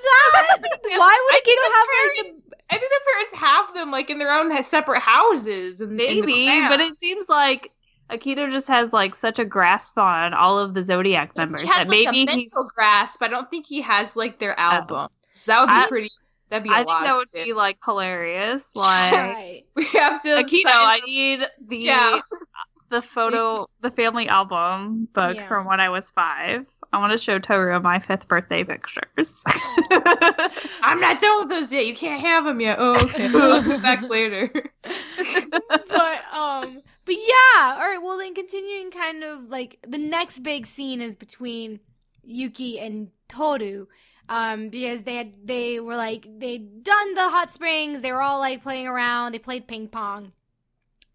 [SPEAKER 1] Why would Akito have like
[SPEAKER 2] I think the parents have them like in their own separate houses.
[SPEAKER 3] Maybe, but it seems like Akito just has like such a grasp on all of the Zodiac members
[SPEAKER 2] he has,
[SPEAKER 3] that maybe
[SPEAKER 2] a mental grasp. I don't think he has like their album. So that would be pretty. That'd be. I think that would
[SPEAKER 3] be like hilarious. Like
[SPEAKER 2] we have to.
[SPEAKER 3] Akito, I need the photo, the family album book from when I was 5. I want to show Toru my 5th birthday pictures.
[SPEAKER 2] I'm not done with those yet. You can't have them yet. Oh, okay. We'll come back later.
[SPEAKER 1] But yeah. All right. Well, then continuing kind of like the next big scene is between Yuki and Toru. Because they'd done the hot springs. They were all like playing around. They played ping pong.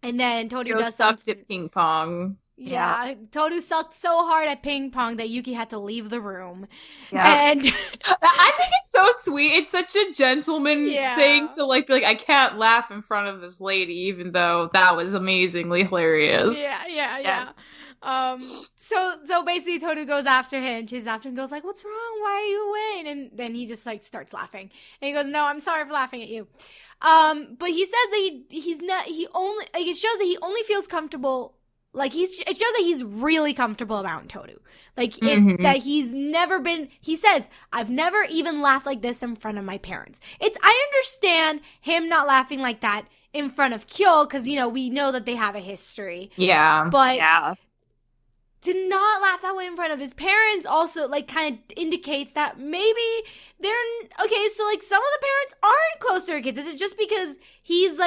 [SPEAKER 1] And then Toru does
[SPEAKER 2] sucked at ping pong.
[SPEAKER 1] Yeah, Toru sucked so hard at ping pong that Yuki had to leave the room. Yeah. And
[SPEAKER 2] I think it's so sweet. It's such a gentleman thing to like be like, I can't laugh in front of this lady, even though that was amazingly hilarious.
[SPEAKER 1] Yeah. So basically Toru goes after him, chases after him, and goes like, "What's wrong? Why are you away?" And then he just like starts laughing, and he goes, "No, I'm sorry for laughing at you." But he says that he's not. He only like it shows that he only feels comfortable. Like it shows that he's really comfortable around Toru. Like that he's never been. He says, "I've never even laughed like this in front of my parents." I understand him not laughing like that in front of Kyo because we know that they have a history.
[SPEAKER 2] Yeah,
[SPEAKER 1] but to not laugh that way in front of his parents also like kind of indicates that maybe they're okay. So like some of the parents aren't close to their kids. Is it just because he's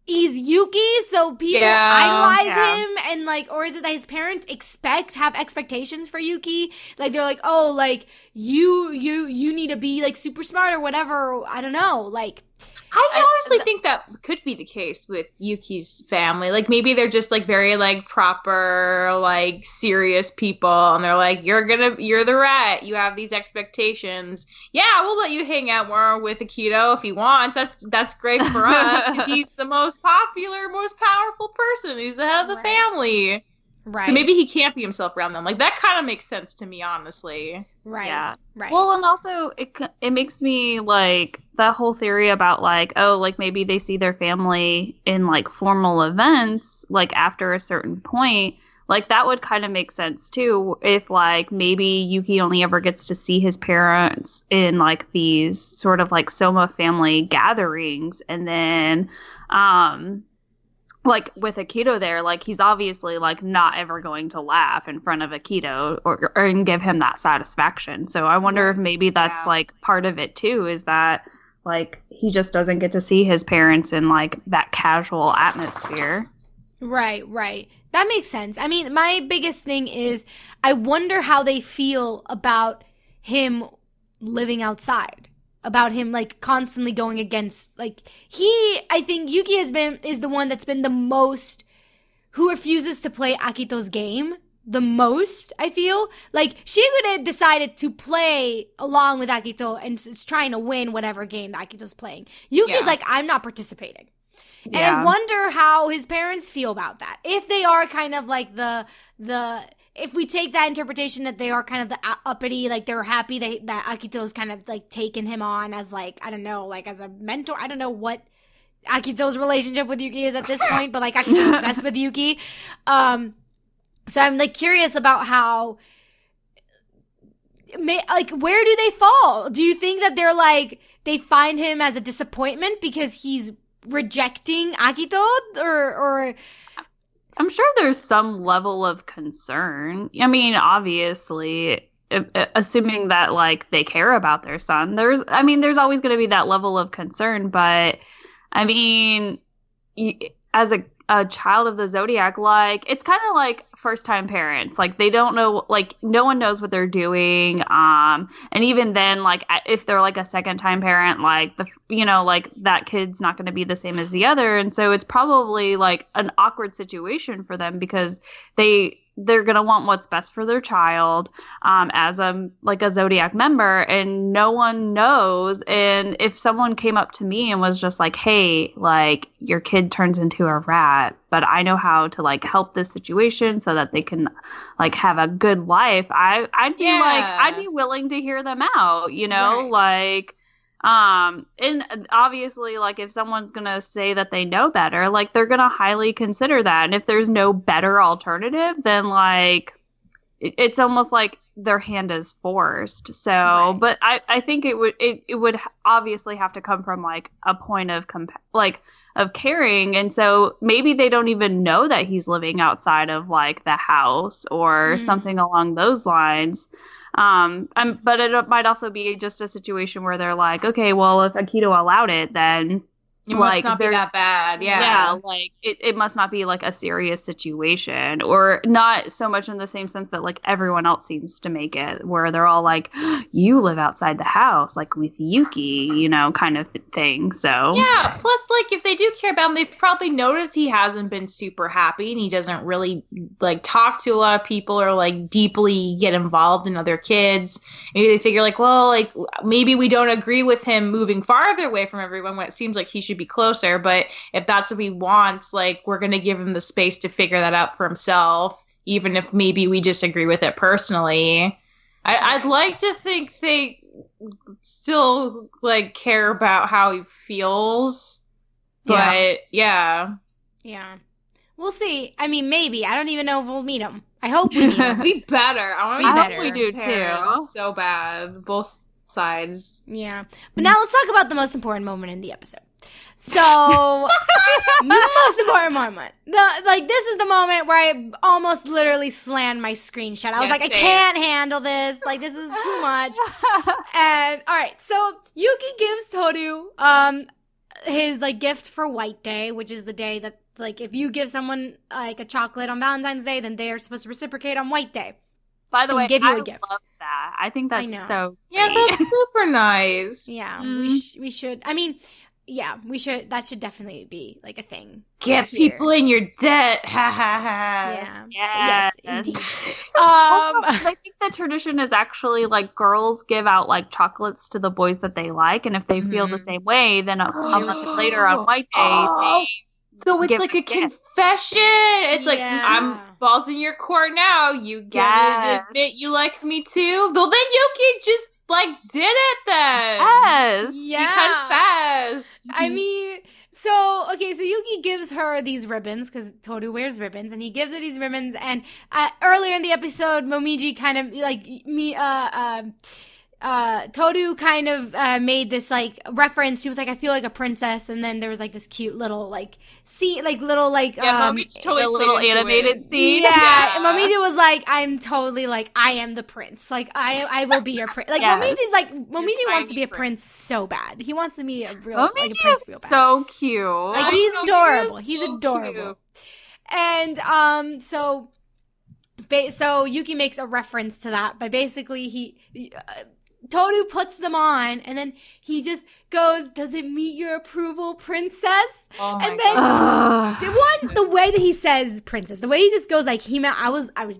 [SPEAKER 1] Yuki, so people idolize him, and like, or is it that his parents have expectations for Yuki? Like they're like, oh, like you need to be like super smart or whatever. I don't know. Like,
[SPEAKER 2] I honestly think that could be the case with Yuki's family. Like maybe they're just like very like proper, like serious people, and they're like, you're the rat. You have these expectations. Yeah, we'll let you hang out more with Akito if he wants. That's great for us because he's the most popular, most powerful person. He's the head of the family. Right. So maybe he can't be himself around them. Like that kind of makes sense to me, honestly.
[SPEAKER 1] Right.
[SPEAKER 3] Yeah.
[SPEAKER 1] Right.
[SPEAKER 3] Well, and also it makes me like that whole theory about like, oh, like maybe they see their family in like formal events, like after a certain point. Like that would kind of make sense too if like maybe Yuki only ever gets to see his parents in like these sort of like Soma family gatherings, and then like with Akito there, like he's obviously like not ever going to laugh in front of Akito or and give him that satisfaction. So I wonder if maybe that's like part of it too, is that like he just doesn't get to see his parents in like that casual atmosphere.
[SPEAKER 1] Right. That makes sense. I mean, my biggest thing is I wonder how they feel about him living outside. About him like constantly going against like I think Yuki is the one that's been the most who refuses to play Akito's game the most. I feel like Shigure decided to play along with Akito and is trying to win whatever game that Akito's playing. Yuki's like, I'm not participating. And I wonder how his parents feel about that. If they are kind of like if we take that interpretation that they are kind of the uppity, like they're happy that Akito's kind of like taken him on as like, I don't know, like as a mentor. I don't know what Akito's relationship with Yuki is at this point, but like Akito's obsessed with Yuki. So I'm like curious about how, like, where do they fall? Do you think that they're like, they find him as a disappointment because he's rejecting Akito, or
[SPEAKER 3] I'm sure there's some level of concern. I mean, obviously, assuming that like they care about their son, there's always going to be that level of concern. But I mean, as a child of the zodiac, like it's kind of like first time parents, like they don't know, like no one knows what they're doing, and even then, like if they're like a second time parent, like like that kid's not going to be the same as the other, and so it's probably like an awkward situation for them because they're going to want what's best for their child, as a zodiac member, and no one knows. And if someone came up to me and was just like, hey, like your kid turns into a rat, but I know how to like help this situation so that they can like have a good life, I'd be willing to hear them out,
[SPEAKER 1] Right.
[SPEAKER 3] like and obviously, like if someone's gonna say that they know better, like they're gonna highly consider that. And if there's no better alternative, then like it's almost like their hand is forced. So,
[SPEAKER 1] Right.
[SPEAKER 3] but I think it would obviously have to come from like a point of of caring. And so maybe they don't even know that he's living outside of like the house or something along those lines. But it might also be just a situation where they're like, okay, well, if Akito allowed it, then
[SPEAKER 2] It must not be that bad. Yeah.
[SPEAKER 3] like it must not be like a serious situation, or not so much in the same sense that like everyone else seems to make it, where they're all like, you live outside the house, like with Yuki, kind of thing. So
[SPEAKER 2] Yeah. Plus, like, if they do care about him, they probably notice he hasn't been super happy and he doesn't really like talk to a lot of people or like deeply get involved in other kids. Maybe they figure like, well, like maybe we don't agree with him moving farther away from everyone when it seems like he should be closer. But if that's what he wants, like we're going to give him the space to figure that out for himself, even if maybe we disagree with it personally. I'd like to think they still like care about how he feels, but yeah.
[SPEAKER 1] We'll see. I mean, maybe. I don't even know if we'll meet him. I hope we meet him.
[SPEAKER 2] We better. I
[SPEAKER 1] hope
[SPEAKER 3] we do too.
[SPEAKER 2] So bad, both sides.
[SPEAKER 1] Yeah. But now let's talk about the most important moment in the episode. So, the most important moment. This is the moment where I almost literally slammed my screen shut. I was like, I can't handle this. Like, this is too much. And, all right. So, Yuki gives Toru his, like, gift for White Day, which is the day that, like, if you give someone, like, a chocolate on Valentine's Day, then they're supposed to reciprocate on White Day.
[SPEAKER 3] By the way,
[SPEAKER 1] give you
[SPEAKER 3] I
[SPEAKER 1] a gift.
[SPEAKER 3] love that. I think that's so great.
[SPEAKER 2] Yeah, that's super nice.
[SPEAKER 1] Yeah, we should. I mean, yeah, we should. That should definitely be like a thing.
[SPEAKER 2] Get
[SPEAKER 1] here.
[SPEAKER 2] people in your debt. Ha ha ha.
[SPEAKER 1] Yeah.
[SPEAKER 3] Yes.
[SPEAKER 1] Indeed.
[SPEAKER 3] I think the tradition is actually like girls give out like chocolates to the boys that they like, and if they feel the same way, then a month later on White Day,
[SPEAKER 2] so it's like a confession. It's like, I'm balls in your court now. You get to admit you like me too. Well, then Yuki just like did it then.
[SPEAKER 3] Yes.
[SPEAKER 1] Yeah.
[SPEAKER 2] He confessed.
[SPEAKER 1] I mean, so Yuki gives her these ribbons because Toru wears ribbons, and he gives her these ribbons. And earlier in the episode, Momiji kind of like Toru kind of made this like reference. She was like, I feel like a princess, and then there was like this cute little like scene, like little like
[SPEAKER 2] Momiji totally
[SPEAKER 3] a little animated scene.
[SPEAKER 1] Yeah, and Momiji was like, I'm totally like, I am the prince. Like I will be your prince. Like Momiji's like, Momiji wants to be a prince so bad. He wants to be a real like a prince real bad.
[SPEAKER 3] So cute.
[SPEAKER 1] Like he's adorable. He's adorable. And so Yuki makes a reference to that by basically Toru puts them on, and then he just goes, does it meet your approval, princess?
[SPEAKER 2] Oh
[SPEAKER 1] and then the way that he says princess, the way he just goes like, I was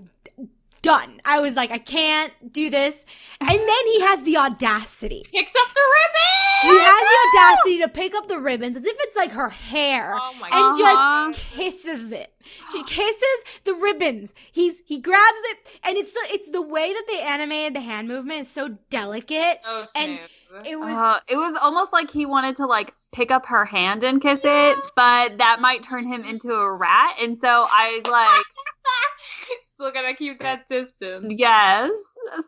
[SPEAKER 1] done. I was like, I can't do this. And then he has the audacity.
[SPEAKER 2] Picks up the ribbon!
[SPEAKER 1] He has the audacity to pick up the ribbons as if it's like her hair and just kisses it. She kisses the ribbons. He grabs it, and it's the way that they animated the hand movement is so delicate.
[SPEAKER 2] Oh,
[SPEAKER 1] and it was
[SPEAKER 3] almost like he wanted to like pick up her hand and kiss it, but that might turn him into a rat. And so I like
[SPEAKER 2] still gotta keep that distance.
[SPEAKER 3] yes.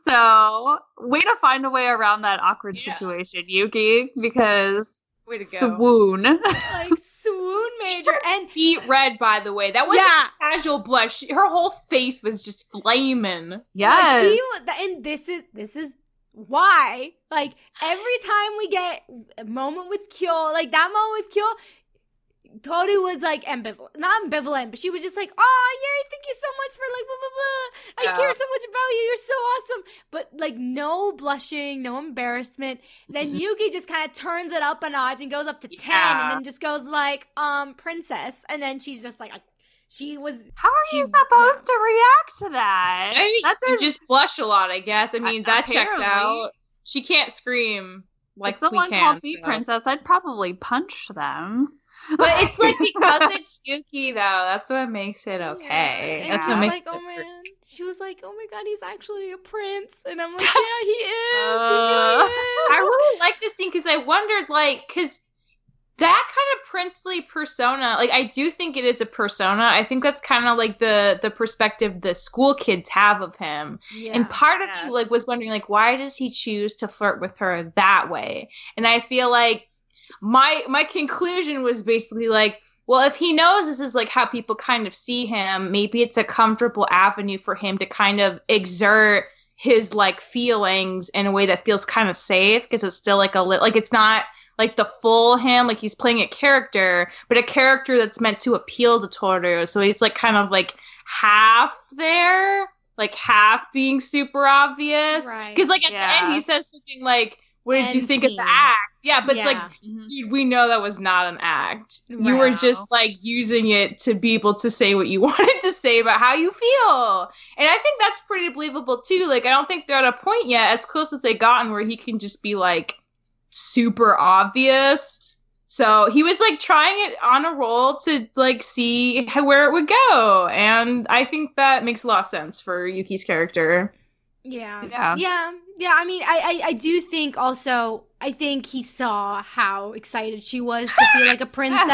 [SPEAKER 3] So way to find a way around that awkward situation, Yuki, because
[SPEAKER 2] Way to go.
[SPEAKER 3] swoon.
[SPEAKER 1] Like swoon major and
[SPEAKER 2] Beet red, by the way. That wasn't a casual blush. Her whole face was just flaming.
[SPEAKER 3] Yes.
[SPEAKER 1] and this is why, like, every time we get a moment with Kyo, like that moment with Kyo, Toru was like not ambivalent, but she was just like, oh yay, thank you so much for like blah blah blah. I care so much about you. You're so awesome. But like no blushing, no embarrassment. Then Yuki just kind of turns it up a notch and goes up to 10 and then just goes like, princess. And then she's just like, she was.
[SPEAKER 3] How are you supposed to react to that?
[SPEAKER 2] I mean, you just blush a lot, I guess. I mean, that checks
[SPEAKER 3] apparently.
[SPEAKER 2] out. She can't scream like
[SPEAKER 3] if someone
[SPEAKER 2] we can.
[SPEAKER 3] called me princess, I'd probably punch them.
[SPEAKER 2] But it's like because it's Yuki, though. That's what makes it okay.
[SPEAKER 1] Yeah.
[SPEAKER 2] That's
[SPEAKER 1] And
[SPEAKER 2] what
[SPEAKER 1] she was
[SPEAKER 2] makes
[SPEAKER 1] like,
[SPEAKER 2] it
[SPEAKER 1] oh
[SPEAKER 2] great.
[SPEAKER 1] man. She was like, oh my god, he's actually a prince. And I'm like, yeah, he is. He really is.
[SPEAKER 2] I really like this scene because I wondered, like, because that kind of princely persona, like, I do think it is a persona. I think that's kind of like the perspective the school kids have of him.
[SPEAKER 1] Yeah.
[SPEAKER 2] And part of me, like, was wondering, like, why does he choose to flirt with her that way? And I feel like my conclusion was basically like, well, if he knows this is like how people kind of see him, maybe it's a comfortable avenue for him to kind of exert his like feelings in a way that feels kind of safe because it's still like like it's not like the full him, like he's playing a character, but a character that's meant to appeal to Toru. So he's like kind of like half there, like half being super obvious.
[SPEAKER 1] Right.
[SPEAKER 2] Because like at the end he says something like, what did you think of the act? Yeah, but it's like, dude, we know that was not an act. You were just like using it to be able to say what you wanted to say about how you feel. And I think that's pretty believable too. Like, I don't think they're at a point yet, as close as they've gotten, where he can just be like super obvious. So he was like trying it on a roll to like see where it would go. And I think that makes a lot of sense for Yuki's character.
[SPEAKER 1] Yeah. I mean, I do think also, I think he saw how excited she was to feel like a princess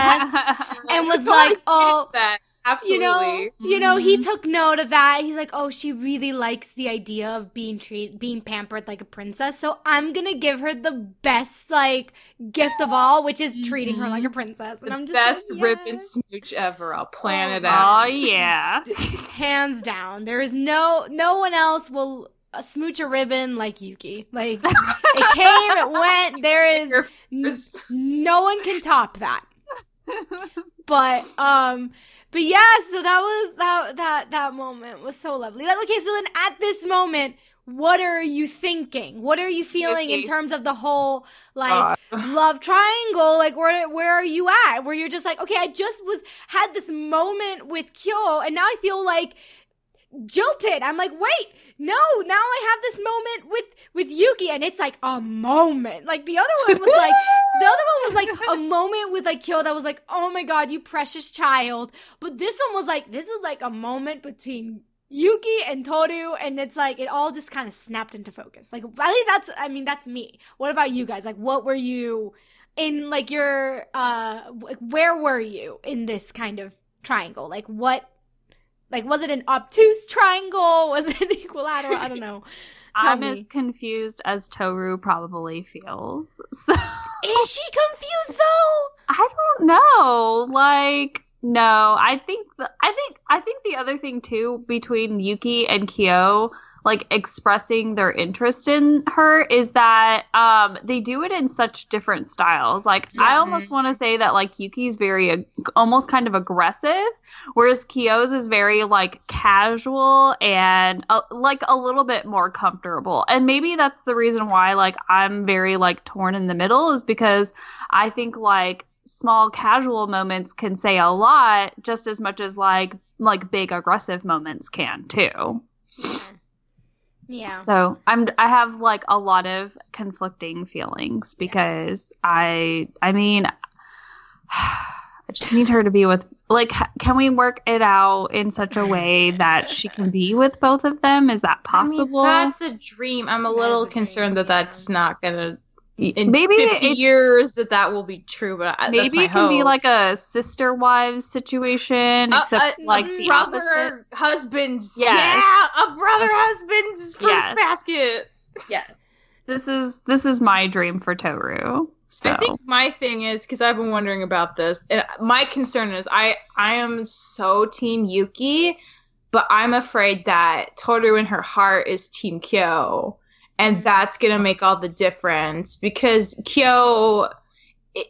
[SPEAKER 1] and was like, oh,
[SPEAKER 2] that. Absolutely.
[SPEAKER 1] You know, he took note of that. He's like, oh, she really likes the idea of being pampered like a princess. So I'm going to give her the best, like, gift of all, which is treating her like a princess. And I'm just
[SPEAKER 2] best
[SPEAKER 1] like,
[SPEAKER 2] rip and smooch ever. I'll plan it out.
[SPEAKER 3] Oh, yeah.
[SPEAKER 1] Hands down. There is no one else will smooch a ribbon like Yuki. Like, it came, it went. There is no one can top that. But yeah, so that was that moment was so lovely. Like, okay, so then at this moment, what are you thinking? What are you feeling in terms of the whole like love triangle? Like, where are you at? Where you're just like, okay, I just had this moment with Kyo, and now I feel like jilted. I'm like, wait, no, now I have this moment with Yuki, and it's like a moment. Like the other one was like a moment with like Kyo that was like, oh my god, you precious child. But this one was like, this is like a moment between Yuki and Toru, and it's like it all just kind of snapped into focus. Like, at least that's me. What about you guys? Like, what were you in, like, your where were you in this kind of triangle? Like, what? Like, was it an obtuse triangle? Was it equilateral? I don't know.
[SPEAKER 3] I'm as confused as Toru probably feels. So.
[SPEAKER 1] Is she confused though?
[SPEAKER 3] I don't know. Like, no. I think the other thing too between Yuki and Kyo, like expressing their interest in her, is that they do it in such different styles. Like, I almost want to say that like Yuki's very almost kind of aggressive, whereas Kyo's is very like casual and like a little bit more comfortable. And maybe that's the reason why like I'm very like torn in the middle, is because I think like small casual moments can say a lot just as much as like big aggressive moments can too.
[SPEAKER 1] Yeah.
[SPEAKER 3] So I have like a lot of conflicting feelings because I mean, I just need her to be with, like, can we work it out in such a way that she can be with both of them? Is that possible?
[SPEAKER 2] I mean, that's a dream. I'm a little concerned that that's not gonna in
[SPEAKER 3] maybe
[SPEAKER 2] 50 years that will be true, but that's
[SPEAKER 3] maybe
[SPEAKER 2] my
[SPEAKER 3] it can be
[SPEAKER 2] hope.
[SPEAKER 3] like a sister wives situation, except like
[SPEAKER 2] a
[SPEAKER 3] the opposite.
[SPEAKER 2] brother husbands.
[SPEAKER 3] Yes.
[SPEAKER 2] Yeah, a brother husband's fruits
[SPEAKER 3] Yes.
[SPEAKER 2] basket.
[SPEAKER 3] Yes, this is my dream for Toru. So
[SPEAKER 2] I think my thing is, because I've been wondering about this, and my concern is I am so Team Yuki, but I'm afraid that Toru in her heart is Team Kyo. And that's going to make all the difference, because Kyo,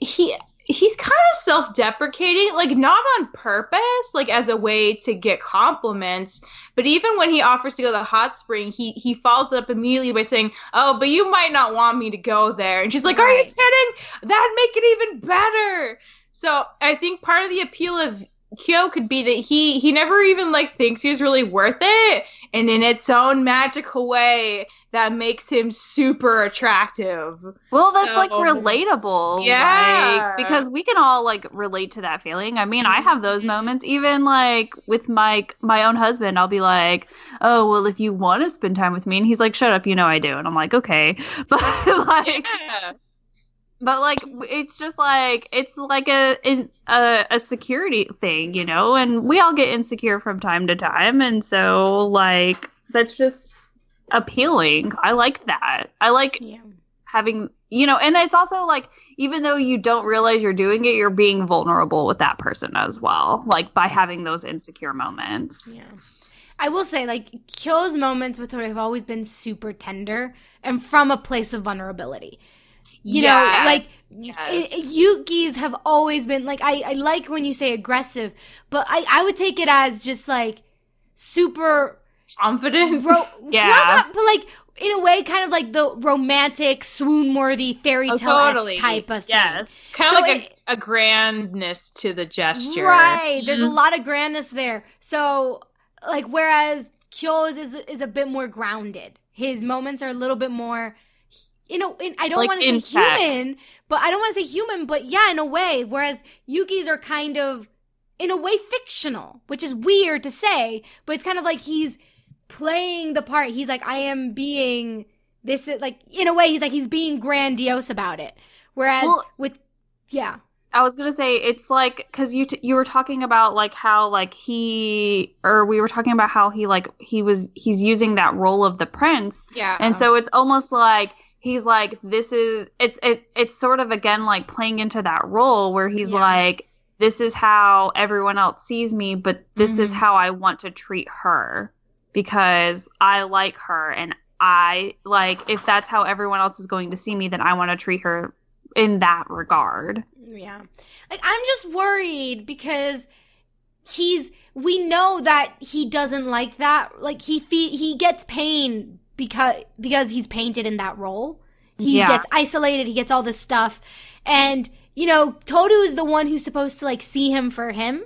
[SPEAKER 2] he's kind of self-deprecating, like not on purpose, like as a way to get compliments. But even when he offers to go to the hot spring, he follows it up immediately by saying, "Oh, but you might not want me to go there." And she's like, "Are you kidding? That'd make it even better." So I think part of the appeal of Kyo could be that he never even like thinks he's really worth it, and in its own magical way, that makes him super attractive.
[SPEAKER 3] well, that's like relatable,
[SPEAKER 2] Yeah.
[SPEAKER 3] like, because we can all like relate to that feeling. I mean, I have those moments, even like with my own husband. I'll be like, "Oh, well, if you want to spend time with me," and he's like, "Shut up, you know I do," and I'm like, "Okay," but like.
[SPEAKER 2] Yeah.
[SPEAKER 3] But like it's just like it's like a security thing, you know, and we all get insecure from time to time, and so like that's just appealing. I like that. I like having, you know, and it's also like even though you don't realize you're doing it, you're being vulnerable with that person as well, like by having those insecure moments.
[SPEAKER 1] Yeah. I will say, like, Kyo's moments with her have always been super tender and from a place of vulnerability. You know, like, Yuki's have always been, like, I like when you say aggressive, but I would take it as just, like, super...
[SPEAKER 2] confident?
[SPEAKER 1] But, like, in a way, kind of like the romantic, swoon-worthy fairy tale type of thing.
[SPEAKER 2] Yes. Kind of like a grandness to the gesture.
[SPEAKER 1] Right. There's a lot of grandness there. So, like, whereas Kyo's is a bit more grounded. His moments are a little bit more... I don't want to say human, but yeah, in a way. Whereas Yuki's are kind of, in a way, fictional, which is weird to say, but it's kind of like he's playing the part. He's like, I am being this, like, in a way, he's being grandiose about it. Whereas
[SPEAKER 3] I was gonna say it's like because you were talking about like how like we were talking about how he's using that role of the prince, and so it's almost like. He's like, it's sort of, again, like playing into that role where he's like, this is how everyone else sees me, but this is how I want to treat her because I like her. And I like, if that's how everyone else is going to see me, then I want to treat her in that regard.
[SPEAKER 1] Yeah. Like, I'm just worried because we know that he doesn't like that. Like, he gets pain because he's painted in that role. He gets isolated, he gets all this stuff. And, you know, Toru is the one who's supposed to, like, see him for him.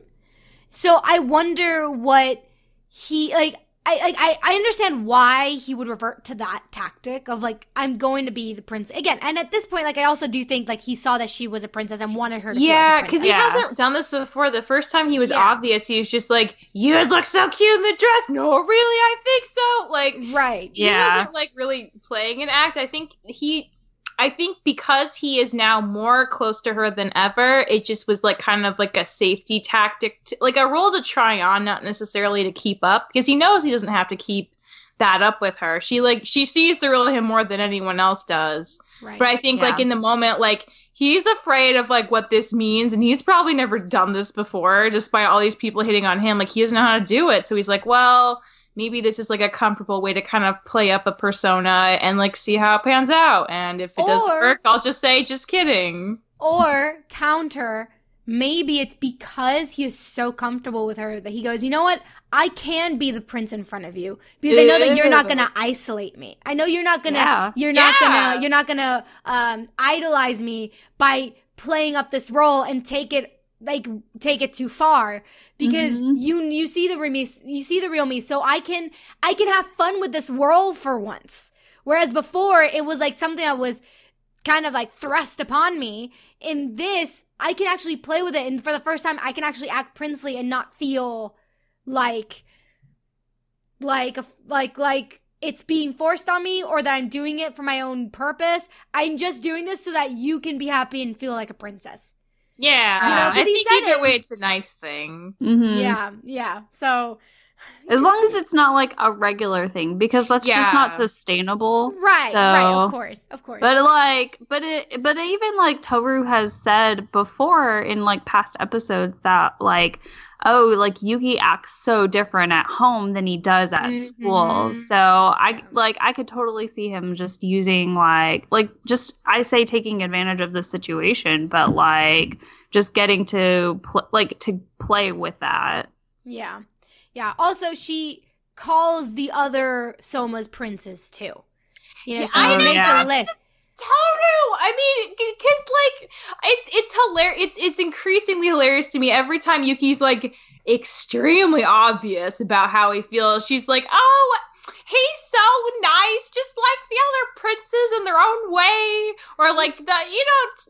[SPEAKER 1] So I wonder what he, like, I understand why he would revert to that tactic of, like, I'm going to be the prince again. And at this point, like, I also do think, like, he saw that she was a princess and wanted her to feel like a princess.
[SPEAKER 2] Because he hasn't done this before. The first time he was obvious, he was just like, you look so cute in the dress. No, really, I think so. Like,
[SPEAKER 1] right.
[SPEAKER 2] He wasn't, like, really playing an act. I think because he is now more close to her than ever, it just was like kind of like a safety tactic, like a role to try on, not necessarily to keep up, because he knows he doesn't have to keep that up with her. She sees the real him more than anyone else does. Right. But I think like in the moment, like he's afraid of like what this means, and he's probably never done this before, despite all these people hitting on him. Like he doesn't know how to do it, so he's like, well, maybe this is like a comfortable way to kind of play up a persona and like see how it pans out. And if it doesn't work, I'll just say, just kidding.
[SPEAKER 1] Or counter, maybe it's because he is so comfortable with her that he goes, you know what? I can be the prince in front of you because I know that you're not going to isolate me. I know you're not going to, you're not going to idolize me by playing up this role and take it too far. Because you see the real me, so I can have fun with this world for once. Whereas before it was like something that was kind of like thrust upon me. In this, I can actually play with it, and for the first time, I can actually act princely and not feel like it's being forced on me or that I'm doing it for my own purpose. I'm just doing this so that you can be happy and feel like a princess.
[SPEAKER 2] Yeah.
[SPEAKER 1] You know, 'cause
[SPEAKER 2] I
[SPEAKER 1] he
[SPEAKER 2] think
[SPEAKER 1] said
[SPEAKER 2] either
[SPEAKER 1] it.
[SPEAKER 2] way, it's a nice thing.
[SPEAKER 3] Mhm.
[SPEAKER 1] Yeah. So,
[SPEAKER 3] As long as it's not like a regular thing, because that's just not
[SPEAKER 2] Yeah.
[SPEAKER 3] sustainable.
[SPEAKER 1] right,
[SPEAKER 3] So,
[SPEAKER 1] of course.
[SPEAKER 3] But like, but even like Toru has said before in like past episodes that like, oh, like Yuki acts so different at home than he does at school. So I could totally see him just using like just I say taking advantage of the situation, but like just getting to play with that.
[SPEAKER 1] Yeah. Also, she calls the other Soma's princes too. You know, she
[SPEAKER 2] I
[SPEAKER 1] makes
[SPEAKER 3] know.
[SPEAKER 1] a list.
[SPEAKER 2] Toru! I mean, because, like, it's hilarious. It's increasingly hilarious to me every time Yuki's, like, extremely obvious about how he feels. She's like, oh, he's so nice, just like the other princes in their own way. Or, like, he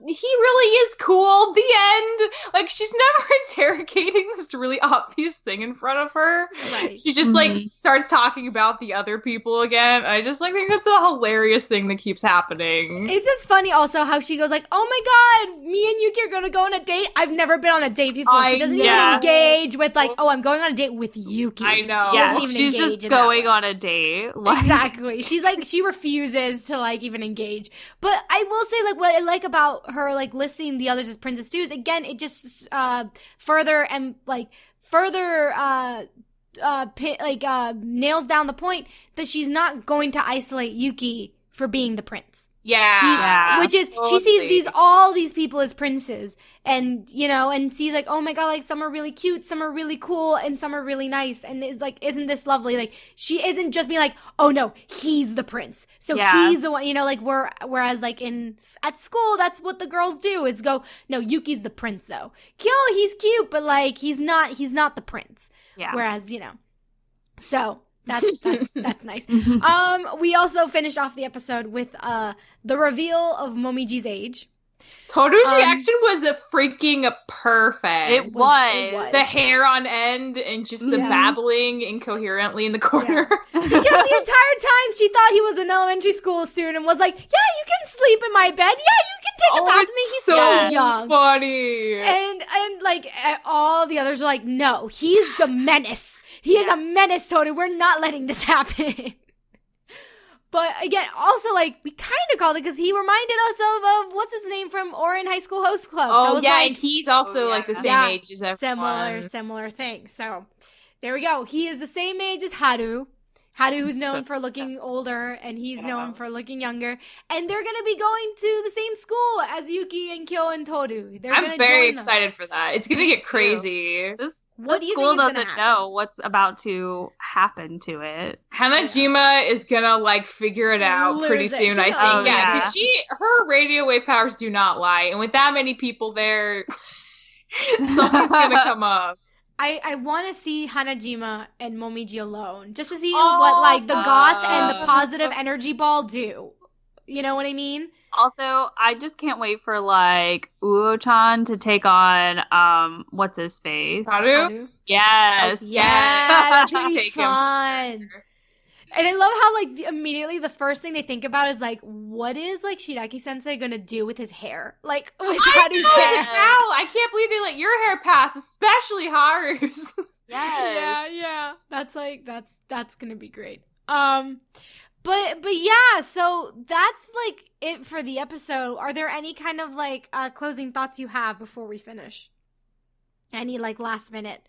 [SPEAKER 2] really is cool. The end. Like, she's never interrogating this really obvious thing in front of her.
[SPEAKER 1] Right.
[SPEAKER 2] She just, like, starts talking about the other people again. I just, like, think that's a hilarious thing that keeps happening.
[SPEAKER 1] It's just funny also how she goes like, oh my god, me and Yuki are going to go on a date. I've never been on a date before. She doesn't even engage with like, oh, I'm going on a date with Yuki.
[SPEAKER 2] I know.
[SPEAKER 1] She doesn't even
[SPEAKER 3] she's
[SPEAKER 1] engage
[SPEAKER 3] just
[SPEAKER 1] in that
[SPEAKER 3] going
[SPEAKER 1] way.
[SPEAKER 3] on a date. Like,
[SPEAKER 1] Exactly. She's like, she refuses to like even engage. But I will say like what I like about her like listing the others as princess too is again, it just further nails down the point that she's not going to isolate Yuki for being the prince. Which is she sees all these people as princes and you know and sees like, oh my god, like some are really cute, some are really cool, and some are really nice, and it's like, isn't this lovely? Like she isn't just being like, oh no, he's the prince, so he's the one, you know, like whereas like at school that's what the girls do is go, no, Yuki's the prince though. Kyo, he's cute, but like he's not the prince. Whereas, you know, so that's nice. We also finished off the episode with the reveal of Momiji's age.
[SPEAKER 2] Toru's reaction was a freaking perfect.
[SPEAKER 3] It was.
[SPEAKER 2] The hair on end and just the babbling incoherently in the corner.
[SPEAKER 1] Because the entire time she thought he was an elementary school student and was like, yeah, you can sleep in my bed. Yeah, you can take a bath with me. He's so young.
[SPEAKER 2] Funny.
[SPEAKER 1] And like all the others were like, no, he's a menace. He is a menace, Toru. We're not letting this happen. But again, also like we kind of called it because he reminded us of what's his name from Orin High School Host Club.
[SPEAKER 2] Oh,
[SPEAKER 1] so I was
[SPEAKER 2] yeah,
[SPEAKER 1] like,
[SPEAKER 2] and he's also like the same age as everyone.
[SPEAKER 1] Similar thing. So there we go. He is the same age as Haru. Haru, who's known for looking older, and he's known for looking younger. And they're going to be going to the same school as Yuki and Kyo and Toru.
[SPEAKER 2] I'm very excited for that. It's going to get crazy.
[SPEAKER 3] This
[SPEAKER 1] What do you
[SPEAKER 3] school
[SPEAKER 1] think is
[SPEAKER 3] doesn't know what's about to happen to it.
[SPEAKER 2] Hanajima is gonna like figure it out pretty soon, I think. Yeah, because her radio wave powers do not lie, and with that many people there, something's gonna come up.
[SPEAKER 1] I want to see Hanajima and Momiji alone, just to see what like the goth and the positive energy ball do. You know what I mean?
[SPEAKER 3] Also, I just can't wait for like Uo-chan to take on what's his face?
[SPEAKER 2] Haru?
[SPEAKER 3] Yes.
[SPEAKER 1] That's gonna be fun. And I love how like immediately the first thing they think about is like, what is like Shiraki Sensei gonna do with his hair? Like with Haru's hair.
[SPEAKER 2] I can't believe they let your hair pass, especially Haru's.
[SPEAKER 1] Yeah. That's gonna be great. But yeah, so that's like it for the episode. Are there any kind of like closing thoughts you have before we finish? Any like last minute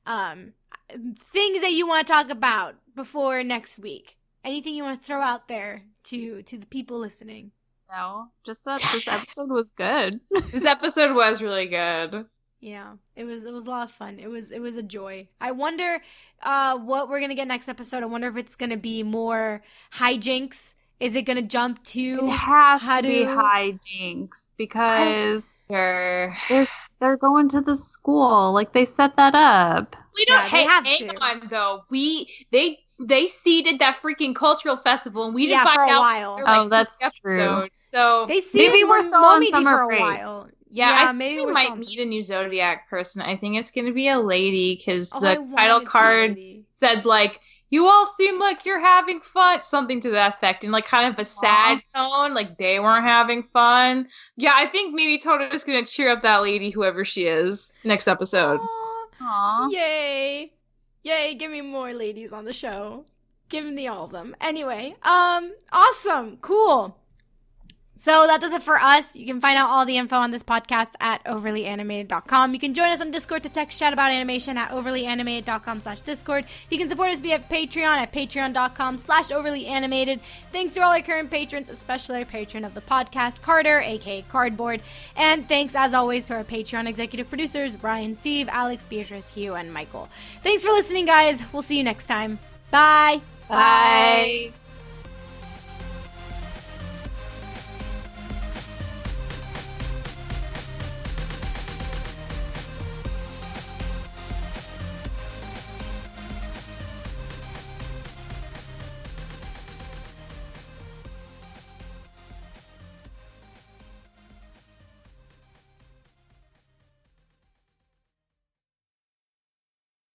[SPEAKER 1] things that you want to talk about before next week? Anything you want to throw out there to the people listening?
[SPEAKER 3] No, just that this episode was good.
[SPEAKER 2] This episode was really good.
[SPEAKER 1] Yeah, it was a lot of fun. It was a joy. I wonder what we're gonna get next episode. I wonder if it's gonna be more hijinks. Is it gonna jump to?
[SPEAKER 3] It has to be hijinks because they're going to the school. Like they set that up.
[SPEAKER 2] We don't. Hang on though. They seeded that freaking cultural festival, and we didn't find out
[SPEAKER 1] for a while.
[SPEAKER 3] Oh, that's true.
[SPEAKER 2] So
[SPEAKER 1] they maybe we're still on summer break for a while.
[SPEAKER 2] Yeah, maybe we might meet a new Zodiac person. I think it's going to be a lady because the title card said like you all seem like you're having fun, something to that effect, in like kind of a sad tone, like they weren't having fun. Yeah, I think maybe Toto's gonna cheer up that lady, whoever she is, next episode.
[SPEAKER 3] Aww.
[SPEAKER 1] Yay. Yay, give me more ladies on the show. Give me all of them. Anyway, awesome. Cool. So that does it for us. You can find out all the info on this podcast at overlyanimated.com. You can join us on Discord to text chat about animation at overlyanimated.com/Discord. You can support us via Patreon at patreon.com/overlyanimated. Thanks to all our current patrons, especially our patron of the podcast, Carter, aka Cardboard. And thanks, as always, to our Patreon executive producers, Brian, Steve, Alex, Beatrice, Hugh, and Michael. Thanks for listening, guys. We'll see you next time. Bye.
[SPEAKER 3] Bye.